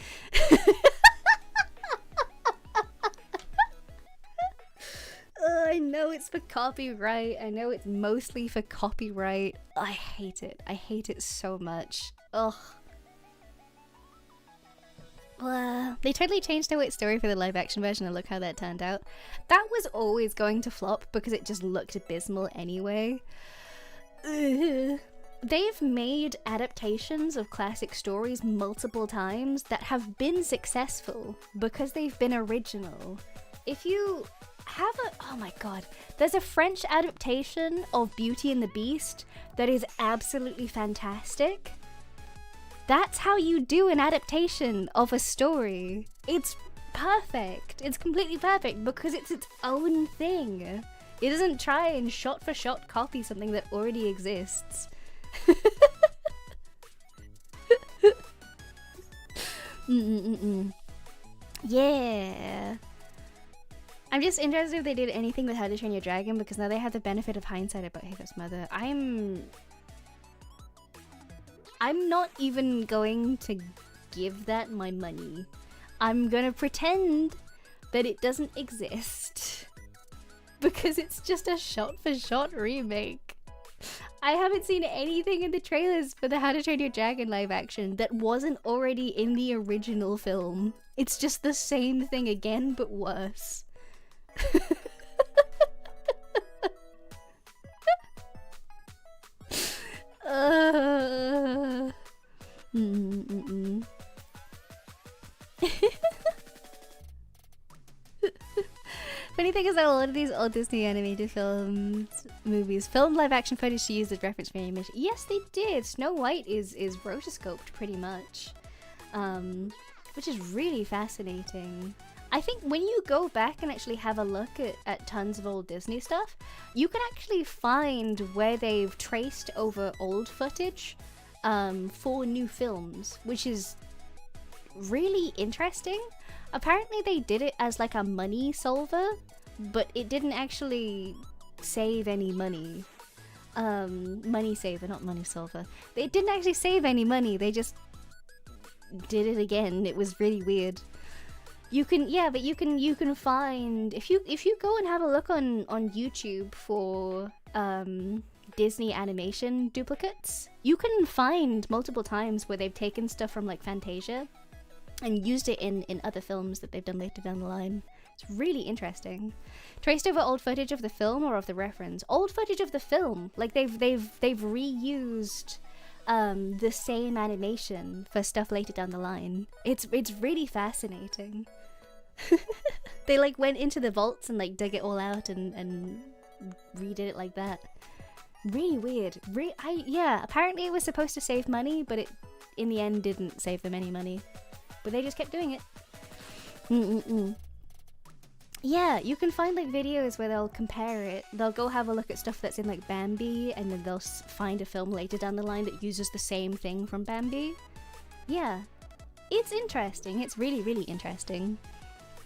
I know it's for copyright. I know it's mostly for copyright. I hate it. I hate it so much. Ugh. They totally changed Wait Story for the live action version and look how that turned out. That was always going to flop because it just looked abysmal anyway. Ugh. They've made adaptations of classic stories multiple times that have been successful because they've been original. If you have oh my god, there's a French adaptation of Beauty and the Beast that is absolutely fantastic. That's how you do an adaptation of a story. It's perfect. It's completely perfect because it's its own thing. It doesn't try and shot for shot copy something that already exists. Yeah. I'm just interested if they did anything with How to Train Your Dragon because now they have the benefit of hindsight about Hiccup's mother. I'm not even going to give that my money. I'm gonna pretend that it doesn't exist. Because it's just a shot-for-shot remake. I haven't seen anything in the trailers for the How to Train Your Dragon live action that wasn't already in the original film. It's just the same thing again, but worse. Funny thing is that a lot of these old Disney animated movies filmed live action footage to use as reference for animation. Yes, they did. Snow White is rotoscoped pretty much, which is really fascinating. I think when you go back and actually have a look at tons of old Disney stuff, you can actually find where they've traced over old footage for new films, which is really interesting. Apparently they did it as like a money solver, but it didn't actually save any money. Money saver, not money solver. It didn't actually save any money, they just did it again. It was really weird. You can, yeah, but you can find, if you go and have a look on YouTube for Disney animation duplicates, you can find multiple times where they've taken stuff from like Fantasia and used it in other films that they've done later down the line. It's really interesting. Traced over old footage of the film or of the reference? Old footage of the film. Like they've reused the same animation for stuff later down the line. It's really fascinating. They like went into the vaults and like dug it all out and redid it like that. Really weird. Yeah, apparently it was supposed to save money, but it in the end didn't save them any money. But they just kept doing it. Yeah, you can find like videos where they'll compare it. They'll go have a look at stuff that's in like Bambi, and then they'll find a film later down the line that uses the same thing from Bambi. Yeah, it's interesting. It's really, really interesting.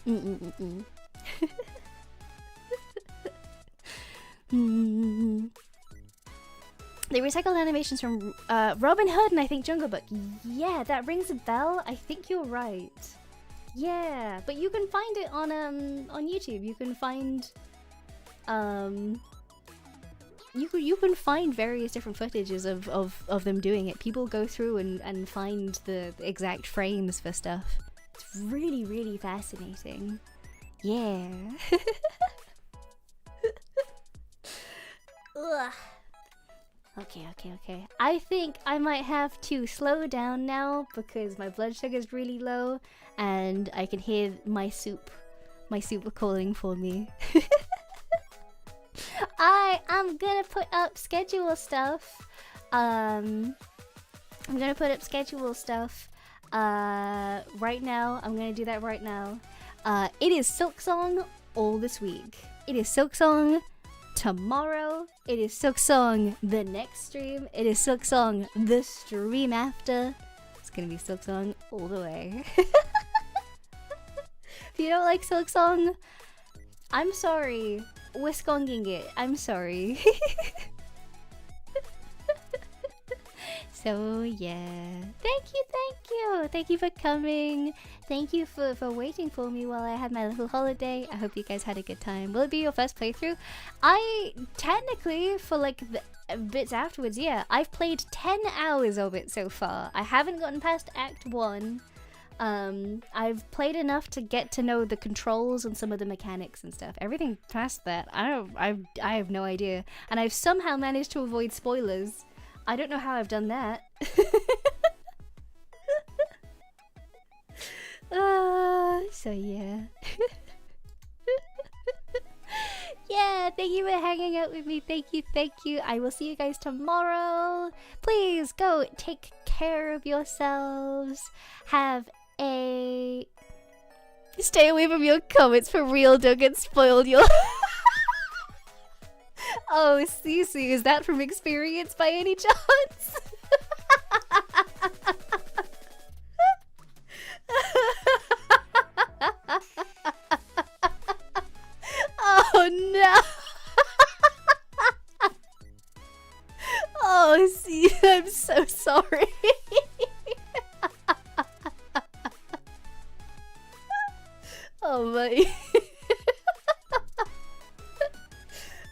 They recycled animations from Robin Hood and I think Jungle Book. Yeah, that rings a bell. I think you're right. Yeah, but you can find it on YouTube. You can find you can find various different footages of them doing it. People go through and find the exact frames for stuff. It's really, really fascinating. Yeah. Ugh. Okay. I think I might have to slow down now because my blood sugar is really low and I can hear my soup calling for me. I'm gonna put up schedule stuff. I'm gonna put up schedule stuff right now. I'm gonna do that right now. It is Silksong all this week. It is Silksong tomorrow. It is Silksong the next stream. It is Silksong the stream after. It's gonna be Silksong all the way. If you don't like Silksong, I'm sorry. We're skonging it. I'm sorry. So yeah, thank you for coming. Thank you for waiting for me while I had my little holiday. I hope you guys had a good time. Will it be your first playthrough? I technically, for like the bits afterwards, yeah, I've played 10 hours of it so far. I haven't gotten past Act 1. I've played enough to get to know the controls and some of the mechanics and stuff. Everything past that, I have no idea. And I've somehow managed to avoid spoilers. I don't know how I've done that. So yeah. Yeah, thank you for hanging out with me. Thank you. I will see you guys tomorrow. Please go take care of yourselves. Have a... Stay away from your comments for real. Don't get spoiled. You'll... Oh, Cece, is that from experience by any chance? Oh no! Oh, see, I'm so sorry. Oh my.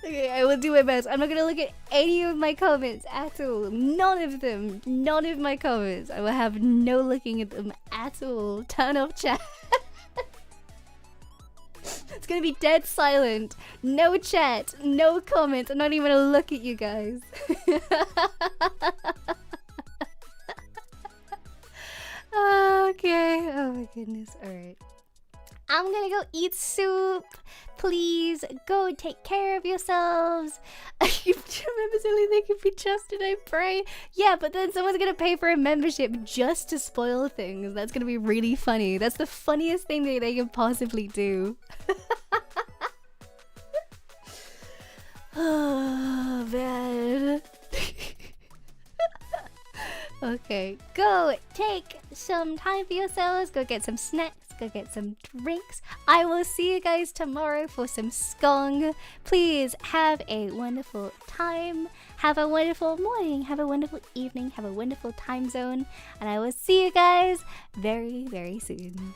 Okay, I will do my best. I'm not gonna look at any of my comments at all. None of them. None of my comments. I will have no looking at them at all. Turn off chat. It's gonna be dead silent. No chat. No comments. I'm not even gonna look at you guys. Okay. Oh my goodness. Alright. I'm gonna go eat soup. Please go take care of yourselves. Members only, they can be trusted, I pray. Yeah, but then someone's gonna pay for a membership just to spoil things. That's gonna be really funny. That's the funniest thing that they can possibly do. Oh, man. Okay, go take some time for yourselves. Go get some snacks. Go get some drinks. I will see you guys tomorrow for some skong. Please have a wonderful time. Have a wonderful morning. Have a wonderful evening. Have a wonderful time zone. And I will see you guys very, very soon.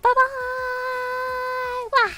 Bye-bye.